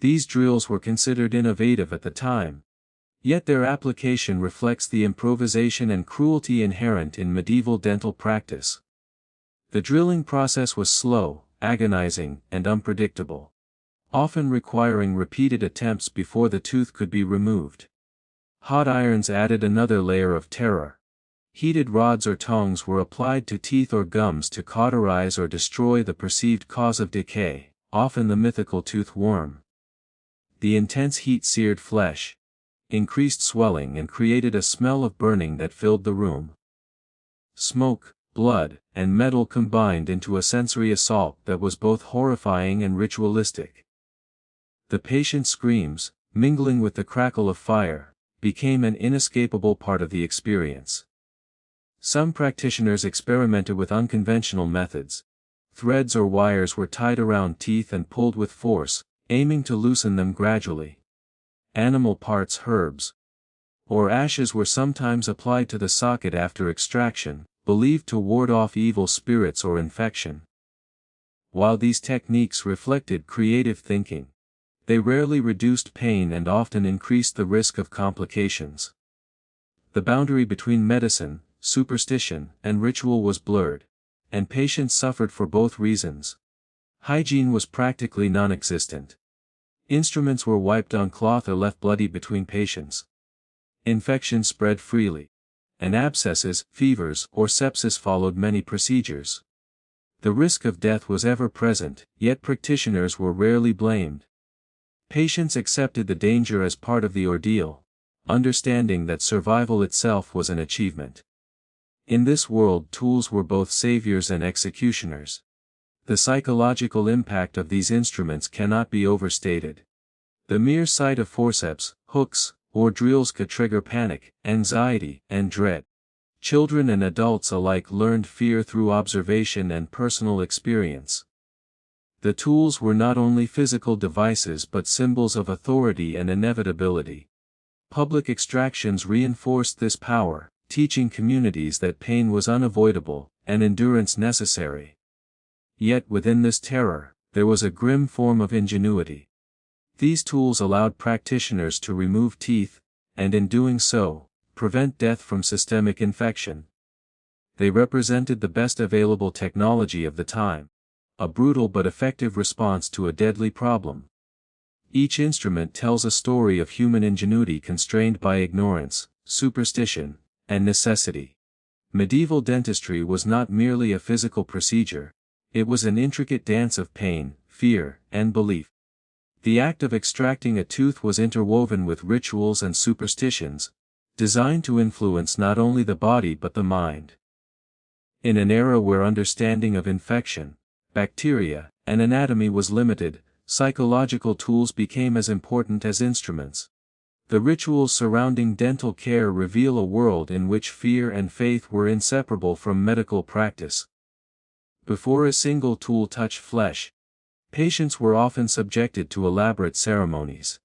These drills were considered innovative at the time. Yet their application reflects the improvisation and cruelty inherent in medieval dental practice. The drilling process was slow, agonizing, and unpredictable, often requiring repeated attempts before the tooth could be removed. Hot irons added another layer of terror. Heated rods or tongs were applied to teeth or gums to cauterize or destroy the perceived cause of decay, often the mythical tooth worm. The intense heat seared flesh, increased swelling and created a smell of burning that filled the room. Smoke, blood, and metal combined into a sensory assault that was both horrifying and ritualistic. The patient's screams, mingling with the crackle of fire, became an inescapable part of the experience. Some practitioners experimented with unconventional methods. Threads or wires were tied around teeth and pulled with force, aiming to loosen them gradually. Animal parts, herbs, or ashes were sometimes applied to the socket after extraction, believed to ward off evil spirits or infection. While these techniques reflected creative thinking, they rarely reduced pain and often increased the risk of complications. The boundary between medicine, superstition, and ritual was blurred, and patients suffered for both reasons. Hygiene was practically non-existent. Instruments were wiped on cloth or left bloody between patients. Infection spread freely, and abscesses, fevers, or sepsis followed many procedures. The risk of death was ever present, yet practitioners were rarely blamed. Patients accepted the danger as part of the ordeal, understanding that survival itself was an achievement. In this world, tools were both saviors and executioners. The psychological impact of these instruments cannot be overstated. The mere sight of forceps, hooks, or drills could trigger panic, anxiety, and dread. Children and adults alike learned fear through observation and personal experience. The tools were not only physical devices but symbols of authority and inevitability. Public extractions reinforced this power, teaching communities that pain was unavoidable, and endurance necessary. Yet within this terror, there was a grim form of ingenuity. These tools allowed practitioners to remove teeth, and in doing so, prevent death from systemic infection. They represented the best available technology of the time, a brutal but effective response to a deadly problem. Each instrument tells a story of human ingenuity constrained by ignorance, superstition, and necessity. Medieval dentistry was not merely a physical procedure, it was an intricate dance of pain, fear, and belief. The act of extracting a tooth was interwoven with rituals and superstitions, designed to influence not only the body but the mind. In an era where understanding of infection, bacteria, and anatomy was limited, psychological tools became as important as instruments. The rituals surrounding dental care reveal a world in which fear and faith were inseparable from medical practice. Before a single tool touched flesh, patients were often subjected to elaborate ceremonies.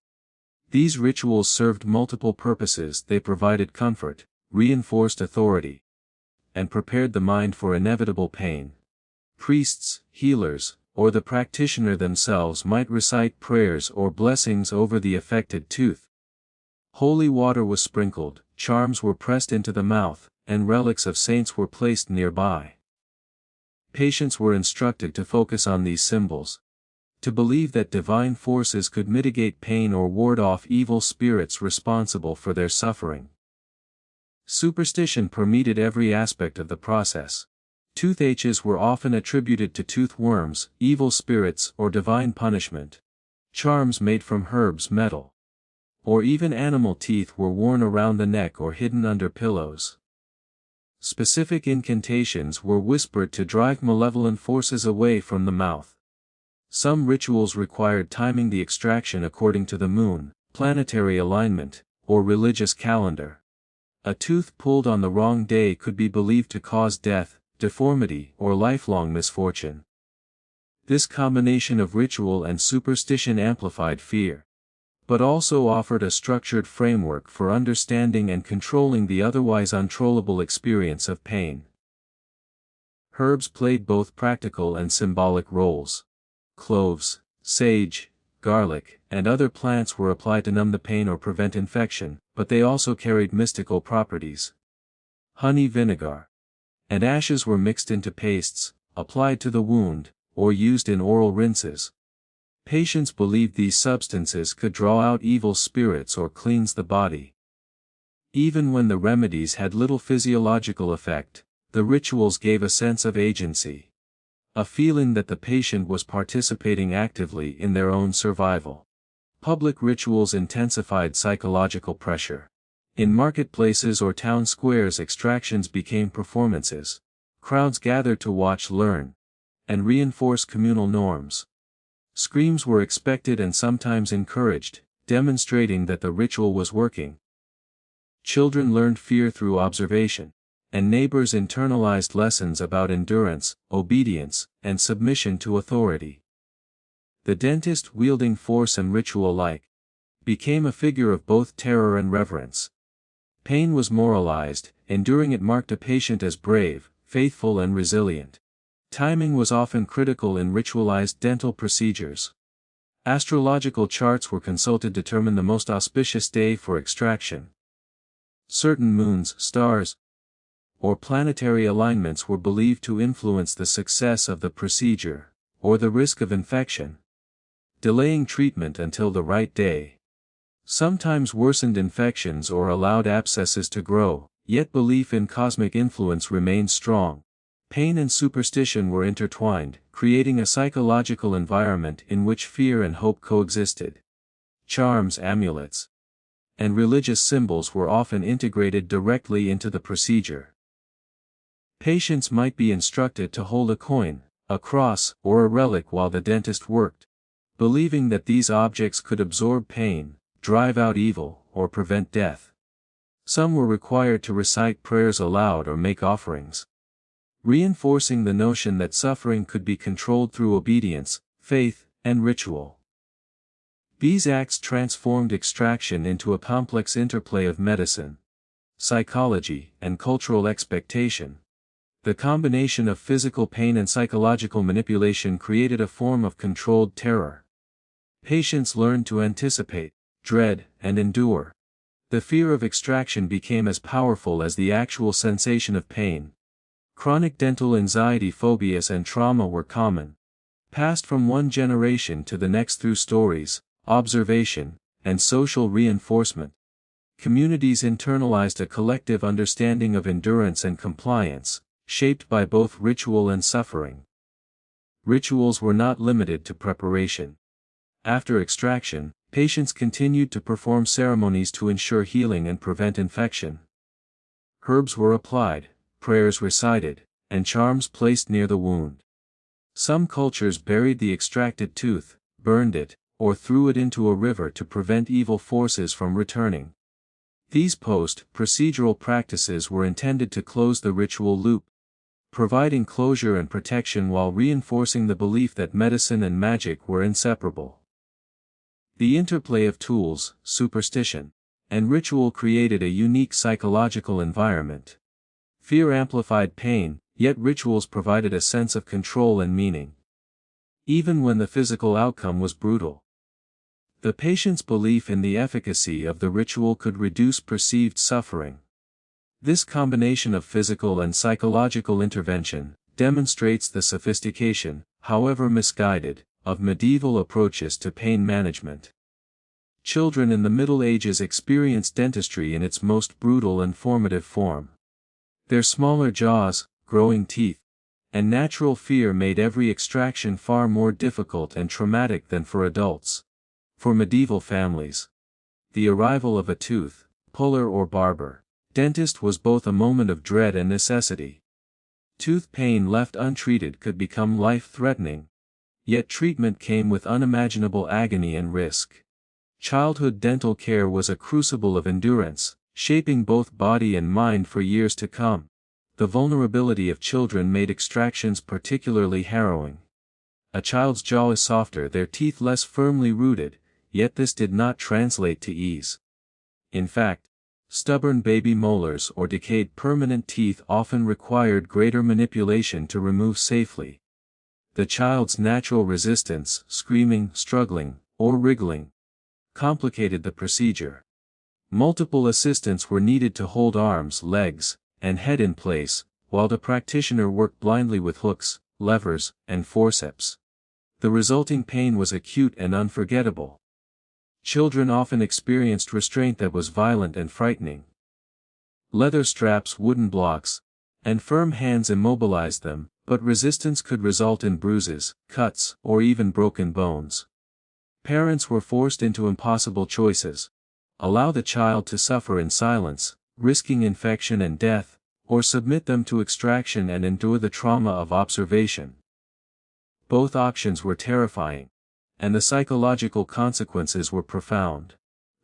These rituals served multiple purposes. They provided comfort, reinforced authority, and prepared the mind for inevitable pain. Priests, healers, or the practitioner themselves might recite prayers or blessings over the affected tooth. Holy water was sprinkled, charms were pressed into the mouth, and relics of saints were placed nearby. Patients were instructed to focus on these symbols, to believe that divine forces could mitigate pain or ward off evil spirits responsible for their suffering. Superstition permeated every aspect of the process. Toothaches were often attributed to tooth worms, evil spirits, or divine punishment. Charms made from herbs, metal, or even animal teeth were worn around the neck or hidden under pillows. Specific incantations were whispered to drive malevolent forces away from the mouth. Some rituals required timing the extraction according to the moon, planetary alignment, or religious calendar. A tooth pulled on the wrong day could be believed to cause death, deformity, or lifelong misfortune. This combination of ritual and superstition amplified fear, but also offered a structured framework for understanding and controlling the otherwise uncontrollable experience of pain. Herbs played both practical and symbolic roles. Cloves, sage, garlic, and other plants were applied to numb the pain or prevent infection, but they also carried mystical properties. Honey vinegar and ashes were mixed into pastes, applied to the wound, or used in oral rinses. Patients believed these substances could draw out evil spirits or cleanse the body. Even when the remedies had little physiological effect, the rituals gave a sense of agency. A feeling that the patient was participating actively in their own survival. Public rituals intensified psychological pressure. In marketplaces or town squares, extractions became performances. Crowds gathered to watch, learn, and reinforce communal norms. Screams were expected and sometimes encouraged, demonstrating that the ritual was working. Children learned fear through observation, and neighbors internalized lessons about endurance, obedience, and submission to authority. The dentist, wielding force and ritual alike, became a figure of both terror and reverence. Pain was moralized, enduring it marked a patient as brave, faithful, and resilient. Timing was often critical in ritualized dental procedures. Astrological charts were consulted to determine the most auspicious day for extraction. Certain moons, stars, or planetary alignments were believed to influence the success of the procedure, or the risk of infection. Delaying treatment until the right day sometimes worsened infections or allowed abscesses to grow, yet belief in cosmic influence remained strong. Pain and superstition were intertwined, creating a psychological environment in which fear and hope coexisted. Charms, amulets, and religious symbols were often integrated directly into the procedure. Patients might be instructed to hold a coin, a cross, or a relic while the dentist worked, believing that these objects could absorb pain, drive out evil, or prevent death. Some were required to recite prayers aloud or make offerings, reinforcing the notion that suffering could be controlled through obedience, faith, and ritual. These acts transformed extraction into a complex interplay of medicine, psychology, and cultural expectation. The combination of physical pain and psychological manipulation created a form of controlled terror. Patients learned to anticipate, dread, and endure. The fear of extraction became as powerful as the actual sensation of pain. Chronic dental anxiety, phobias, and trauma were common, passed from one generation to the next through stories, observation, and social reinforcement. Communities internalized a collective understanding of endurance and compliance, shaped by both ritual and suffering. Rituals were not limited to preparation. After extraction, patients continued to perform ceremonies to ensure healing and prevent infection. Herbs were applied, prayers recited, and charms placed near the wound. Some cultures buried the extracted tooth, burned it, or threw it into a river to prevent evil forces from returning. These post-procedural practices were intended to close the ritual loop, providing closure and protection while reinforcing the belief that medicine and magic were inseparable. The interplay of tools, superstition, and ritual created a unique psychological environment. Fear amplified pain, yet rituals provided a sense of control and meaning. Even when the physical outcome was brutal, the patient's belief in the efficacy of the ritual could reduce perceived suffering. This combination of physical and psychological intervention demonstrates the sophistication, however misguided, of medieval approaches to pain management. Children in the Middle Ages experienced dentistry in its most brutal and formative form. Their smaller jaws, growing teeth, and natural fear made every extraction far more difficult and traumatic than for adults. For medieval families, the arrival of a tooth puller or barber dentist was both a moment of dread and necessity. Tooth pain left untreated could become life-threatening, yet treatment came with unimaginable agony and risk. Childhood dental care was a crucible of endurance, shaping both body and mind for years to come. The vulnerability of children made extractions particularly harrowing. A child's jaw is softer, their teeth less firmly rooted, yet this did not translate to ease. In fact, stubborn baby molars or decayed permanent teeth often required greater manipulation to remove safely. The child's natural resistance, screaming, struggling, or wriggling, complicated the procedure. Multiple assistants were needed to hold arms, legs, and head in place, while the practitioner worked blindly with hooks, levers, and forceps. The resulting pain was acute and unforgettable. Children often experienced restraint that was violent and frightening. Leather straps, wooden blocks, and firm hands immobilized them, but resistance could result in bruises, cuts, or even broken bones. Parents were forced into impossible choices: allow the child to suffer in silence, risking infection and death, or submit them to extraction and endure the trauma of observation. Both options were terrifying, and the psychological consequences were profound.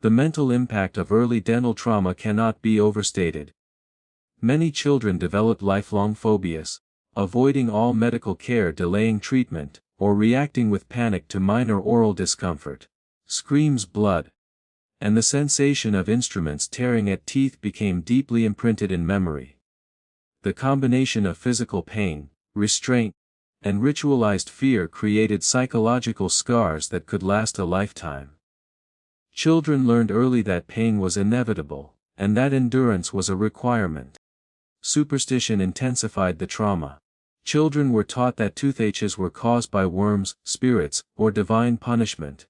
The mental impact of early dental trauma cannot be overstated. Many children developed lifelong phobias, avoiding all medical care, delaying treatment, or reacting with panic to minor oral discomfort. Screams, blood, and the sensation of instruments tearing at teeth became deeply imprinted in memory. The combination of physical pain, restraint, and ritualized fear created psychological scars that could last a lifetime. Children learned early that pain was inevitable, and that endurance was a requirement. Superstition intensified the trauma. Children were taught that toothaches were caused by worms, spirits, or divine punishment.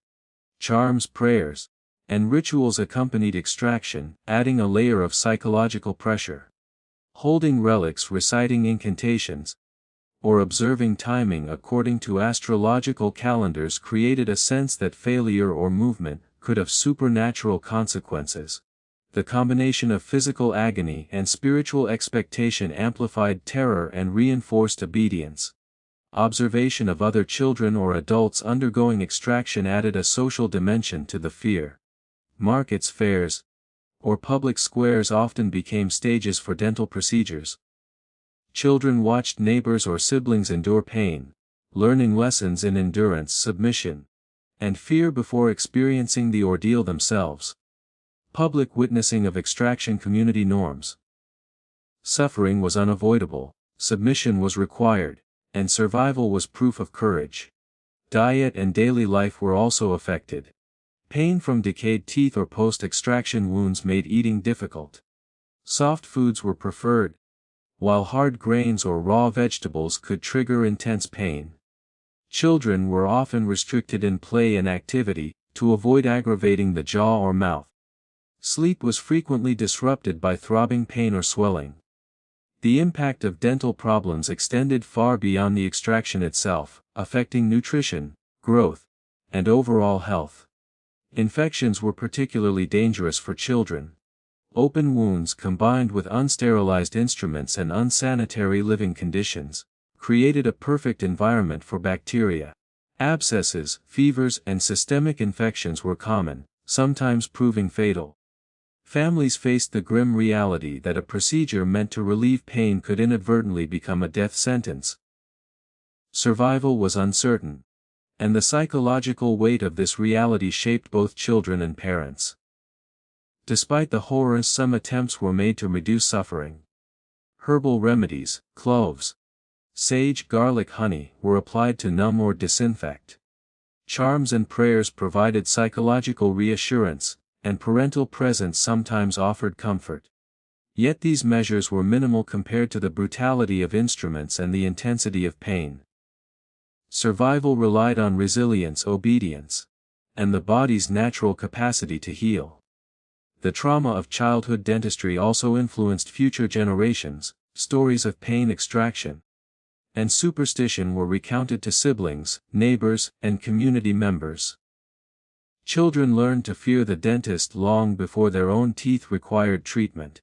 Charms, prayers, and rituals accompanied extraction, adding a layer of psychological pressure. Holding relics, reciting incantations, or observing timing according to astrological calendars created a sense that failure or movement could have supernatural consequences. The combination of physical agony and spiritual expectation amplified terror and reinforced obedience. Observation of other children or adults undergoing extraction added a social dimension to the fear. Markets, fairs, or public squares often became stages for dental procedures. Children watched neighbors or siblings endure pain, learning lessons in endurance, submission, and fear before experiencing the ordeal themselves. Public witnessing of extraction, community norms. Suffering was unavoidable, submission was required, and survival was proof of courage. Diet and daily life were also affected. Pain from decayed teeth or post-extraction wounds made eating difficult. Soft foods were preferred, while hard grains or raw vegetables could trigger intense pain. Children were often restricted in play and activity, to avoid aggravating the jaw or mouth. Sleep was frequently disrupted by throbbing pain or swelling. The impact of dental problems extended far beyond the extraction itself, affecting nutrition, growth, and overall health. Infections were particularly dangerous for children. Open wounds combined with unsterilized instruments and unsanitary living conditions created a perfect environment for bacteria. Abscesses, fevers, and systemic infections were common, sometimes proving fatal. Families faced the grim reality that a procedure meant to relieve pain could inadvertently become a death sentence. Survival was uncertain, and the psychological weight of this reality shaped both children and parents. Despite the horrors, some attempts were made to reduce suffering. Herbal remedies, cloves, sage, garlic, honey, were applied to numb or disinfect. Charms and prayers provided psychological reassurance, and parental presence sometimes offered comfort. Yet these measures were minimal compared to the brutality of instruments and the intensity of pain. Survival relied on resilience, obedience, and the body's natural capacity to heal. The trauma of childhood dentistry also influenced future generations. Stories of pain, extraction, and superstition were recounted to siblings, neighbors, and community members. Children learned to fear the dentist long before their own teeth required treatment.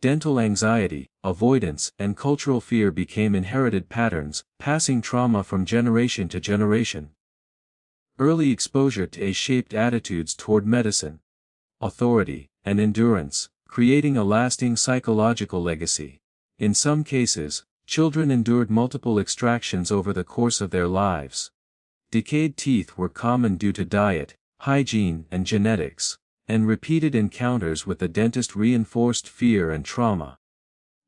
Dental anxiety, avoidance, and cultural fear became inherited patterns, passing trauma from generation to generation. Early exposure to A-shaped attitudes toward medicine, authority, and endurance, creating a lasting psychological legacy. In some cases, children endured multiple extractions over the course of their lives. Decayed teeth were common due to diet, hygiene, and genetics, and repeated encounters with the dentist reinforced fear and trauma.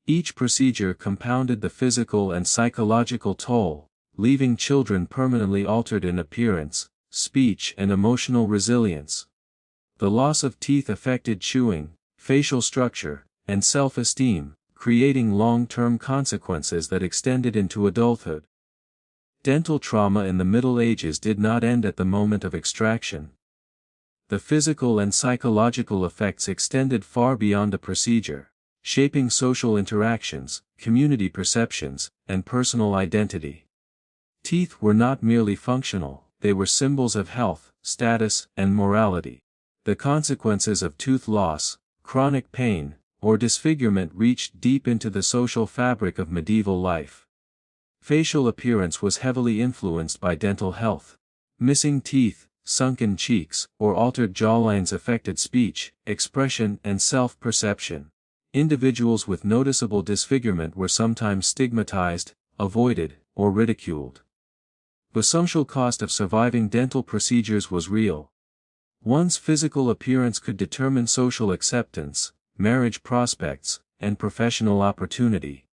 Each procedure compounded the physical and psychological toll, leaving children permanently altered in appearance, speech and emotional resilience. The loss of teeth affected chewing, facial structure, and self-esteem, creating long-term consequences that extended into adulthood. Dental trauma in the Middle Ages did not end at the moment of extraction. The physical and psychological effects extended far beyond the procedure, shaping social interactions, community perceptions, and personal identity. Teeth were not merely functional, they were symbols of health, status, and morality. The consequences of tooth loss, chronic pain, or disfigurement reached deep into the social fabric of medieval life. Facial appearance was heavily influenced by dental health. Missing teeth, sunken cheeks, or altered jawlines affected speech, expression, and self-perception. Individuals with noticeable disfigurement were sometimes stigmatized, avoided, or ridiculed. The social cost of surviving dental procedures was real. One's physical appearance could determine social acceptance, marriage prospects, and professional opportunity.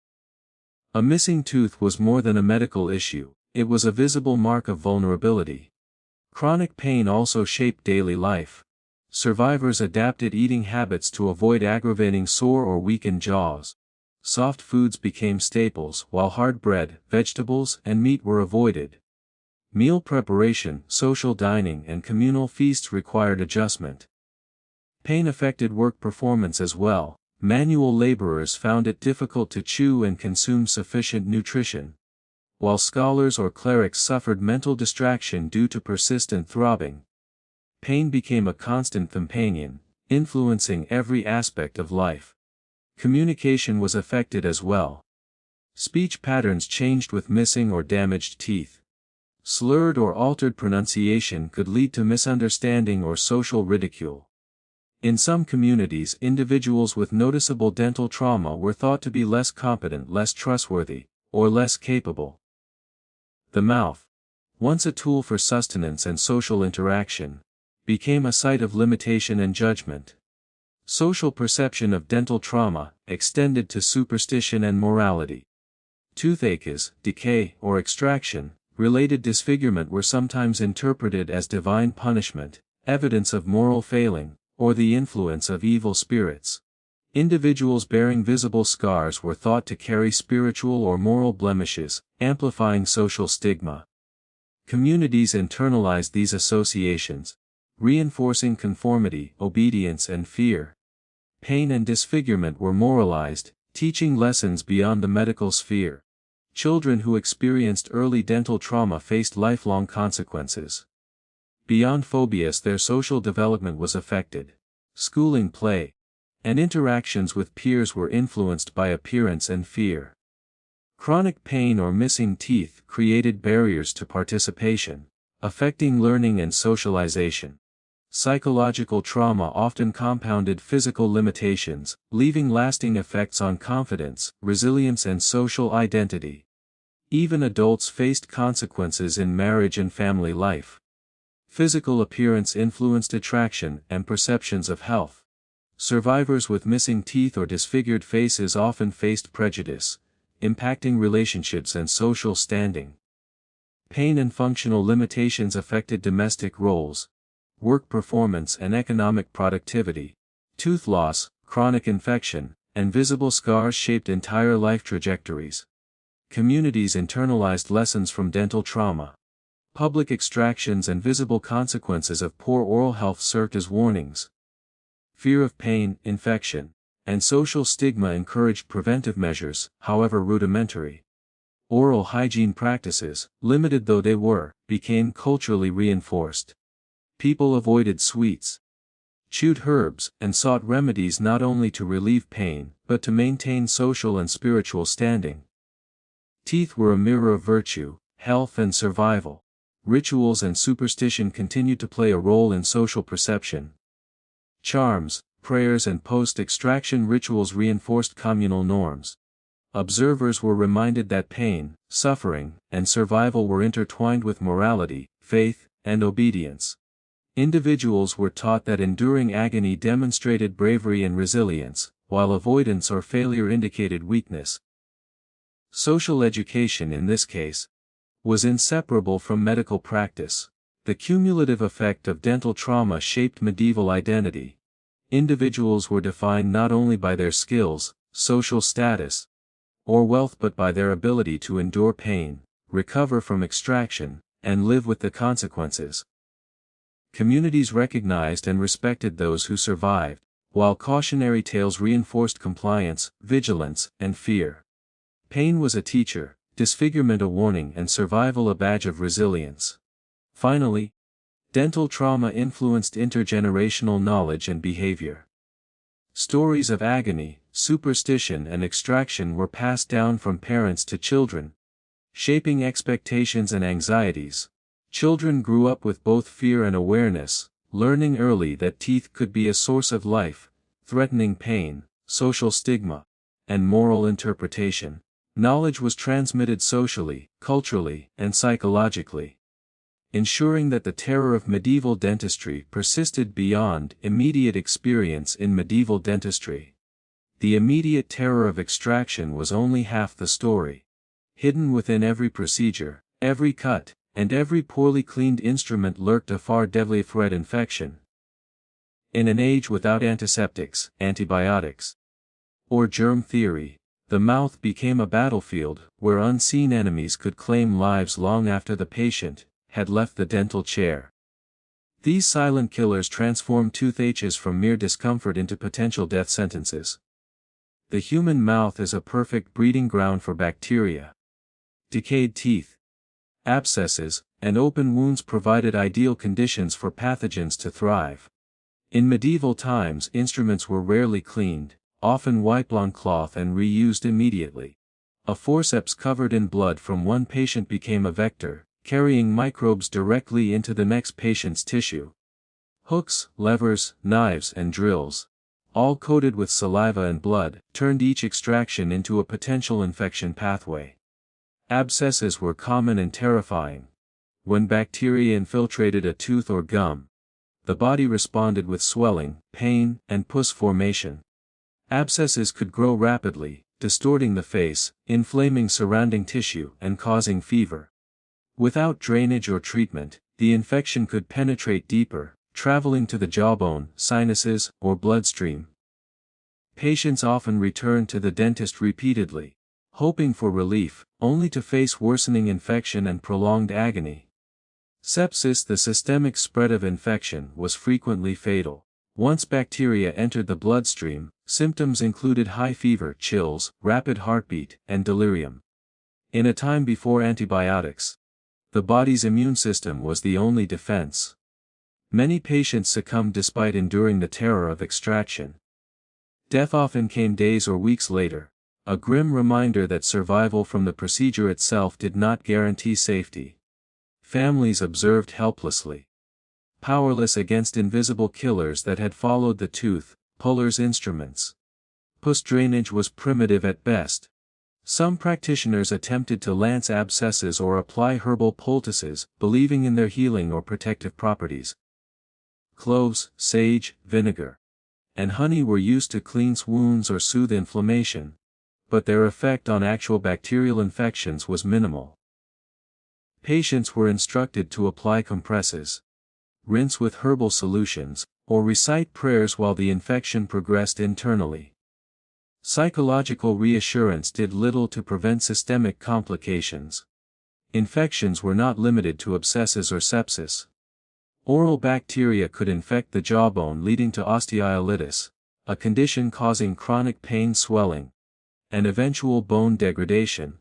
A missing tooth was more than a medical issue, it was a visible mark of vulnerability. Chronic pain also shaped daily life. Survivors adapted eating habits to avoid aggravating sore or weakened jaws. Soft foods became staples while hard bread, vegetables, and meat were avoided. Meal preparation, social dining, and communal feasts required adjustment. Pain affected work performance as well. Manual laborers found it difficult to chew and consume sufficient nutrition, while scholars or clerics suffered mental distraction due to persistent throbbing. Pain became a constant companion, influencing every aspect of life. Communication was affected as well. Speech patterns changed with missing or damaged teeth. Slurred or altered pronunciation could lead to misunderstanding or social ridicule. In some communities, individuals with noticeable dental trauma were thought to be less competent, less trustworthy, or less capable. The mouth, once a tool for sustenance and social interaction, became a site of limitation and judgment. Social perception of dental trauma extended to superstition and morality. Toothaches, decay, or extraction-related disfigurement were sometimes interpreted as divine punishment, evidence of moral failing, or the influence of evil spirits. Individuals bearing visible scars were thought to carry spiritual or moral blemishes, amplifying social stigma. Communities internalized these associations, reinforcing conformity, obedience, and fear. Pain and disfigurement were moralized, teaching lessons beyond the medical sphere. Children who experienced early dental trauma faced lifelong consequences. Beyond phobias, their social development was affected. Schooling, play, and interactions with peers were influenced by appearance and fear. Chronic pain or missing teeth created barriers to participation, affecting learning and socialization. Psychological trauma often compounded physical limitations, leaving lasting effects on confidence, resilience, and social identity. Even adults faced consequences in marriage and family life. Physical appearance influenced attraction and perceptions of health. Survivors with missing teeth or disfigured faces often faced prejudice, impacting relationships and social standing. Pain and functional limitations affected domestic roles, work performance, and economic productivity. Tooth loss, chronic infection, and visible scars shaped entire life trajectories. Communities internalized lessons from dental trauma. Public extractions and visible consequences of poor oral health served as warnings. Fear of pain, infection, and social stigma encouraged preventive measures, however rudimentary. Oral hygiene practices, limited though they were, became culturally reinforced. People avoided sweets, chewed herbs, and sought remedies not only to relieve pain, but to maintain social and spiritual standing. Teeth were a mirror of virtue, health, and survival. Rituals and superstition continued to play a role in social perception. Charms, prayers, and post-extraction rituals reinforced communal norms. Observers were reminded that pain, suffering, and survival were intertwined with morality, faith, and obedience. Individuals were taught that enduring agony demonstrated bravery and resilience, while avoidance or failure indicated weakness. Social education, in this case, was inseparable from medical practice. The cumulative effect of dental trauma shaped medieval identity. Individuals were defined not only by their skills, social status, or wealth but by their ability to endure pain, recover from extraction, and live with the consequences. Communities recognized and respected those who survived, while cautionary tales reinforced compliance, vigilance, and fear. Pain was a teacher, disfigurement a warning, and survival a badge of resilience. Finally, dental trauma influenced intergenerational knowledge and behavior. Stories of agony, superstition, and extraction were passed down from parents to children, shaping expectations and anxieties. Children grew up with both fear and awareness, learning early that teeth could be a source of life, threatening pain, social stigma, and moral interpretation. Knowledge was transmitted socially, culturally, and psychologically, ensuring that the terror of medieval dentistry persisted beyond immediate experience in medieval dentistry. The immediate terror of extraction was only half the story. Hidden within every procedure, every cut, and every poorly cleaned instrument lurked a far deadlier threat: infection. In an age without antiseptics, antibiotics, or germ theory, the mouth became a battlefield where unseen enemies could claim lives long after the patient had left the dental chair. These silent killers transformed toothaches from mere discomfort into potential death sentences. The human mouth is a perfect breeding ground for bacteria. Decayed teeth, abscesses, and open wounds provided ideal conditions for pathogens to thrive. In medieval times, instruments were rarely cleaned, often wiped on cloth and reused immediately. A forceps covered in blood from one patient became a vector, carrying microbes directly into the next patient's tissue. Hooks, levers, knives, and drills, all coated with saliva and blood, turned each extraction into a potential infection pathway. Abscesses were common and terrifying. When bacteria infiltrated a tooth or gum, the body responded with swelling, pain, and pus formation. Abscesses could grow rapidly, distorting the face, inflaming surrounding tissue, and causing fever. Without drainage or treatment, the infection could penetrate deeper, traveling to the jawbone, sinuses, or bloodstream. Patients often returned to the dentist repeatedly, hoping for relief, only to face worsening infection and prolonged agony. Sepsis, the systemic spread of infection, was frequently fatal. Once bacteria entered the bloodstream, symptoms included high fever, chills, rapid heartbeat, and delirium. In a time before antibiotics, the body's immune system was the only defense. Many patients succumbed despite enduring the terror of extraction. Death often came days or weeks later, a grim reminder that survival from the procedure itself did not guarantee safety. Families observed helplessly, powerless against invisible killers that had followed the tooth, pullers' instruments. Pus drainage was primitive at best. Some practitioners attempted to lance abscesses or apply herbal poultices, believing in their healing or protective properties. Cloves, sage, vinegar, and honey were used to cleanse wounds or soothe inflammation, but their effect on actual bacterial infections was minimal. Patients were instructed to apply compresses, rinse with herbal solutions, or recite prayers while the infection progressed internally. Psychological reassurance did little to prevent systemic complications. Infections were not limited to abscesses or sepsis. Oral bacteria could infect the jawbone, leading to osteoitis, a condition causing chronic pain, swelling, and eventual bone degradation.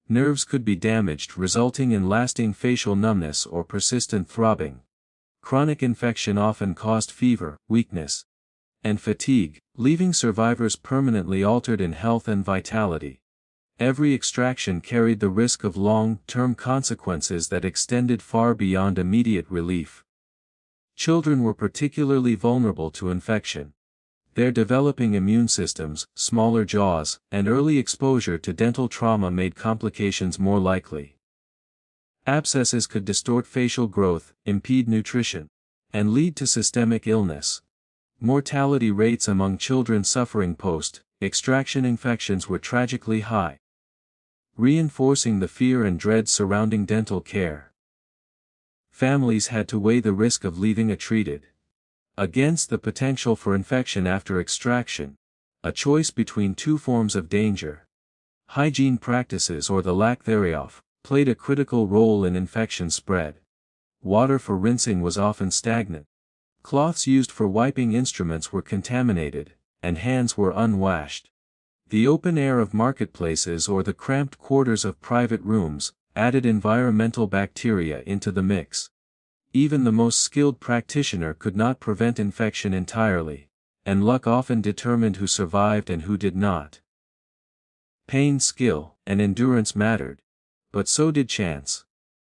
Nerves could be damaged, resulting in lasting facial numbness or persistent throbbing. Chronic infection often caused fever, weakness, and fatigue, leaving survivors permanently altered in health and vitality. Every extraction carried the risk of long-term consequences that extended far beyond immediate relief. Children were particularly vulnerable to infection. Their developing immune systems, smaller jaws, and early exposure to dental trauma made complications more likely. Abscesses could distort facial growth, impede nutrition, and lead to systemic illness. Mortality rates among children suffering post-extraction infections were tragically high, reinforcing the fear and dread surrounding dental care. families had to weigh the risk of leaving untreated against the potential for infection after extraction, a choice between two forms of danger. Hygiene practices or the lack thereof played a critical role in infection spread. Water for rinsing was often stagnant. Cloths used for wiping instruments were contaminated, and hands were unwashed. The open air of marketplaces or the cramped quarters of private rooms added environmental bacteria into the mix. Even the most skilled practitioner could not prevent infection entirely, and luck often determined who survived and who did not. Pain, skill, and endurance mattered, but so did chance.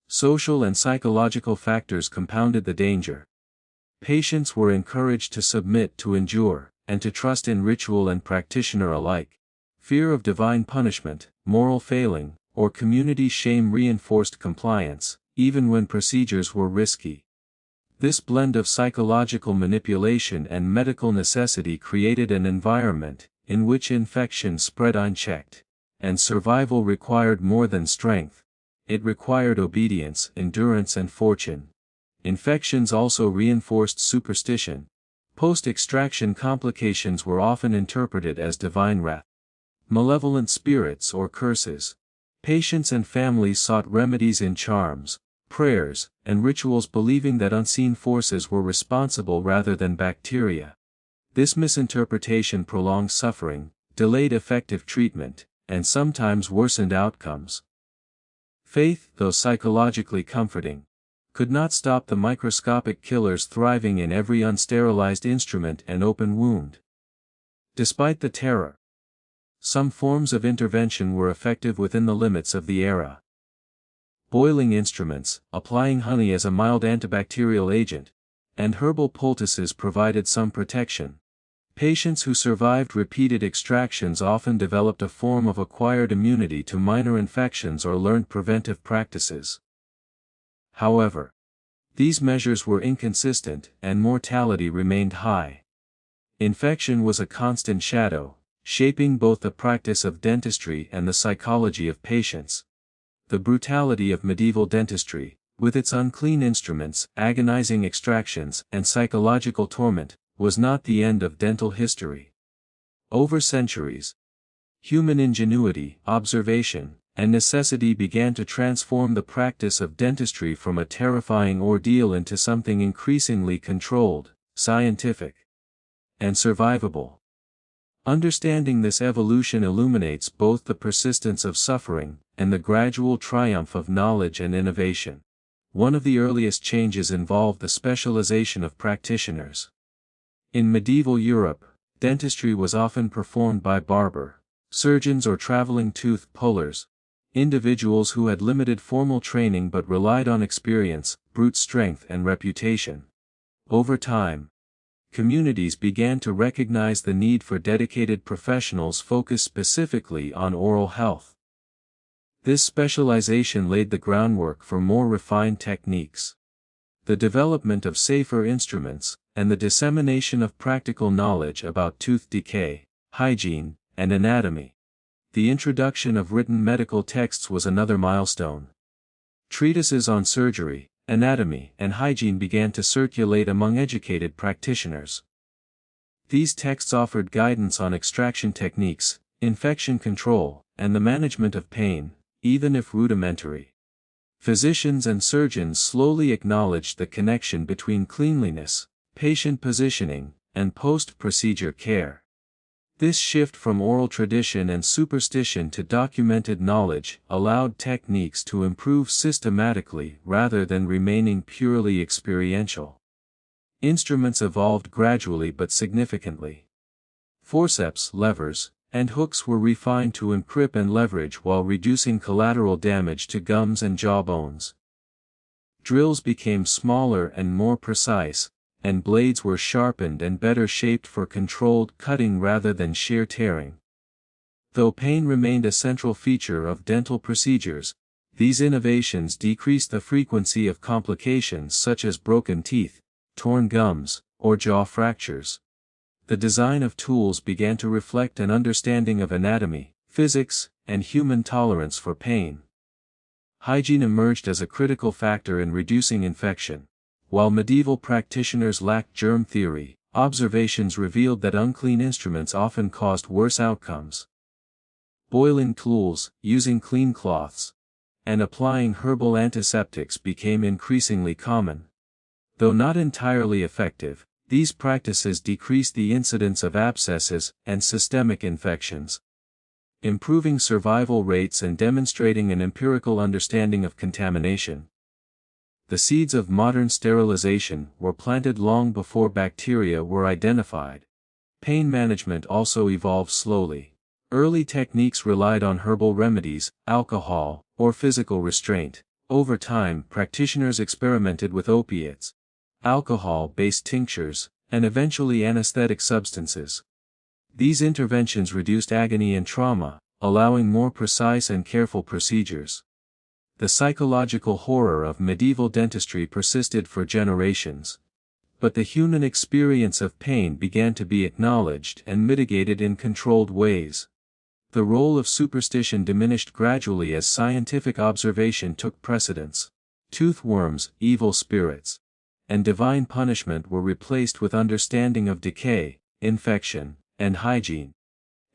Social and psychological factors compounded the danger. Patients were encouraged to submit, to endure, and to trust in ritual and practitioner alike. Fear of divine punishment, moral failing, or community shame reinforced compliance, even when procedures were risky. This blend of psychological manipulation and medical necessity created an environment in which infection spread unchecked, and survival required more than strength. It required obedience, endurance, and fortune. Infections also reinforced superstition. Post-extraction complications were often interpreted as divine wrath, malevolent spirits, or curses. Patients and families sought remedies in charms, prayers, and rituals, believing that unseen forces were responsible rather than bacteria. This misinterpretation prolonged suffering, delayed effective treatment, and sometimes worsened outcomes. Faith, though psychologically comforting, could not stop the microscopic killers thriving in every unsterilized instrument and open wound. Despite the terror, some forms of intervention were effective within the limits of the era. Boiling instruments, applying honey as a mild antibacterial agent, and herbal poultices provided some protection. Patients who survived repeated extractions often developed a form of acquired immunity to minor infections or learned preventive practices. However, these measures were inconsistent and mortality remained high. Infection was a constant shadow, shaping both the practice of dentistry and the psychology of patients. The brutality of medieval dentistry, with its unclean instruments, agonizing extractions, and psychological torment, was not the end of dental history. Over centuries, human ingenuity, observation, and necessity began to transform the practice of dentistry from a terrifying ordeal into something increasingly controlled, scientific, and survivable. Understanding this evolution illuminates both the persistence of suffering and the gradual triumph of knowledge and innovation. One of the earliest changes involved the specialization of practitioners. In medieval Europe, dentistry was often performed by barber, surgeons, or traveling tooth pullers, individuals who had limited formal training but relied on experience, brute strength, and reputation. Over time, communities began to recognize the need for dedicated professionals focused specifically on oral health. This specialization laid the groundwork for more refined techniques. The development of safer instruments, and the dissemination of practical knowledge about tooth decay, hygiene, and anatomy. The introduction of written medical texts was another milestone. Treatises on surgery, anatomy, and hygiene began to circulate among educated practitioners. These texts offered guidance on extraction techniques, infection control, and the management of pain, even if rudimentary. Physicians and surgeons slowly acknowledged the connection between cleanliness, patient positioning, and post-procedure care. This shift from oral tradition and superstition to documented knowledge allowed techniques to improve systematically rather than remaining purely experiential. Instruments evolved gradually but significantly. Forceps, levers, and hooks were refined to encrypt and leverage while reducing collateral damage to gums and jawbones. Drills became smaller and more precise, and blades were sharpened and better shaped for controlled cutting rather than sheer tearing. Though pain remained a central feature of dental procedures, these innovations decreased the frequency of complications such as broken teeth, torn gums, or jaw fractures. The design of tools began to reflect an understanding of anatomy, physics, and human tolerance for pain. hygiene emerged as a critical factor in reducing infection. While medieval practitioners lacked germ theory, observations revealed that unclean instruments often caused worse outcomes. Boiling tools, using clean cloths, and applying herbal antiseptics became increasingly common. Though not entirely effective, these practices decreased the incidence of abscesses and systemic infections, improving survival rates and demonstrating an empirical understanding of contamination. The seeds of modern sterilization were planted long before bacteria were identified. Pain management also evolved slowly. Early techniques relied on herbal remedies, alcohol, or physical restraint. Over time, practitioners experimented with opiates, alcohol-based tinctures, and eventually anesthetic substances. These interventions reduced agony and trauma, allowing more precise and careful procedures. The psychological horror of medieval dentistry persisted for generations. But the human experience of pain began to be acknowledged and mitigated in controlled ways. The role of superstition diminished gradually as scientific observation took precedence. Tooth worms, evil spirits, and divine punishment were replaced with understanding of decay, infection, and hygiene.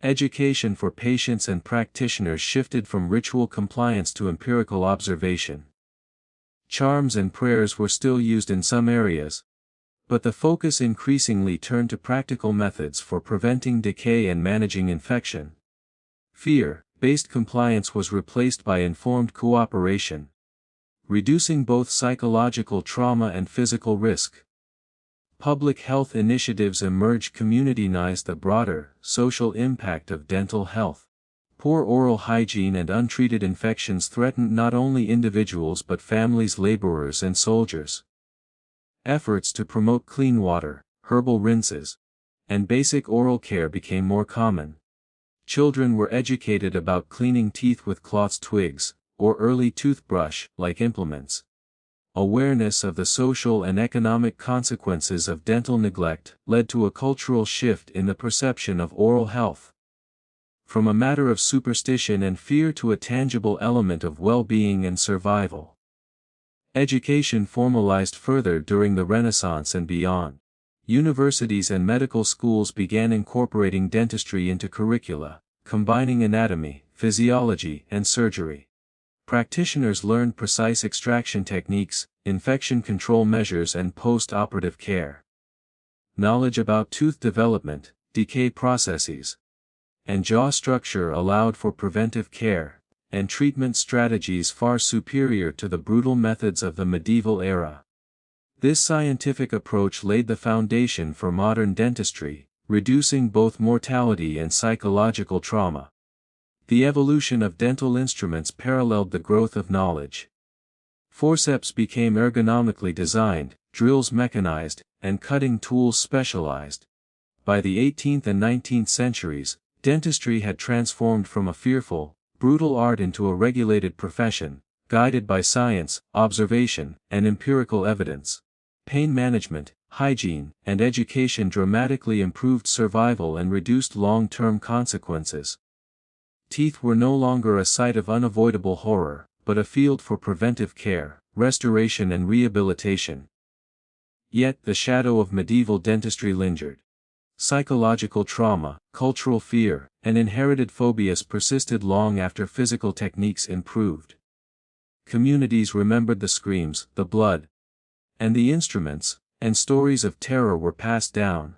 Education for patients and practitioners shifted from ritual compliance to empirical observation. Charms and prayers were still used in some areas, but the focus increasingly turned to practical methods for preventing decay and managing infection. Fear-based compliance was replaced by informed cooperation, reducing both psychological trauma and physical risk. Public health initiatives emerged to communitize the broader social impact of dental health. Poor oral hygiene and untreated infections threatened not only individuals but families, laborers, and soldiers. Efforts to promote clean water, herbal rinses, and basic oral care became more common. Children were educated about cleaning teeth with cloth twigs, or early toothbrush-like implements. Awareness of the social and economic consequences of dental neglect led to a cultural shift in the perception of oral health. From a matter of superstition and fear to a tangible element of well-being and survival. Education formalized further during the Renaissance and beyond. Universities and medical schools began incorporating dentistry into curricula, combining anatomy, physiology, and surgery. Practitioners learned precise extraction techniques, infection control measures, and post-operative care. Knowledge about tooth development, decay processes, and jaw structure allowed for preventive care and treatment strategies far superior to the brutal methods of the medieval era. This scientific approach laid the foundation for modern dentistry, reducing both mortality and psychological trauma. The evolution of dental instruments paralleled the growth of knowledge. Forceps became ergonomically designed, drills mechanized, and cutting tools specialized. By the 18th and 19th centuries, dentistry had transformed from a fearful, brutal art into a regulated profession, guided by science, observation, and empirical evidence. Pain management, hygiene, and education dramatically improved survival and reduced long-term consequences. Teeth were no longer a site of unavoidable horror, but a field for preventive care, restoration, and rehabilitation. Yet the shadow of medieval dentistry lingered. Psychological trauma, cultural fear, and inherited phobias persisted long after physical techniques improved. Communities remembered the screams, the blood, and the instruments, and stories of terror were passed down.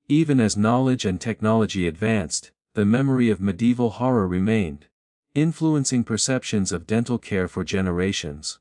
Even as knowledge and technology advanced, the memory of medieval horror remained, influencing perceptions of dental care for generations.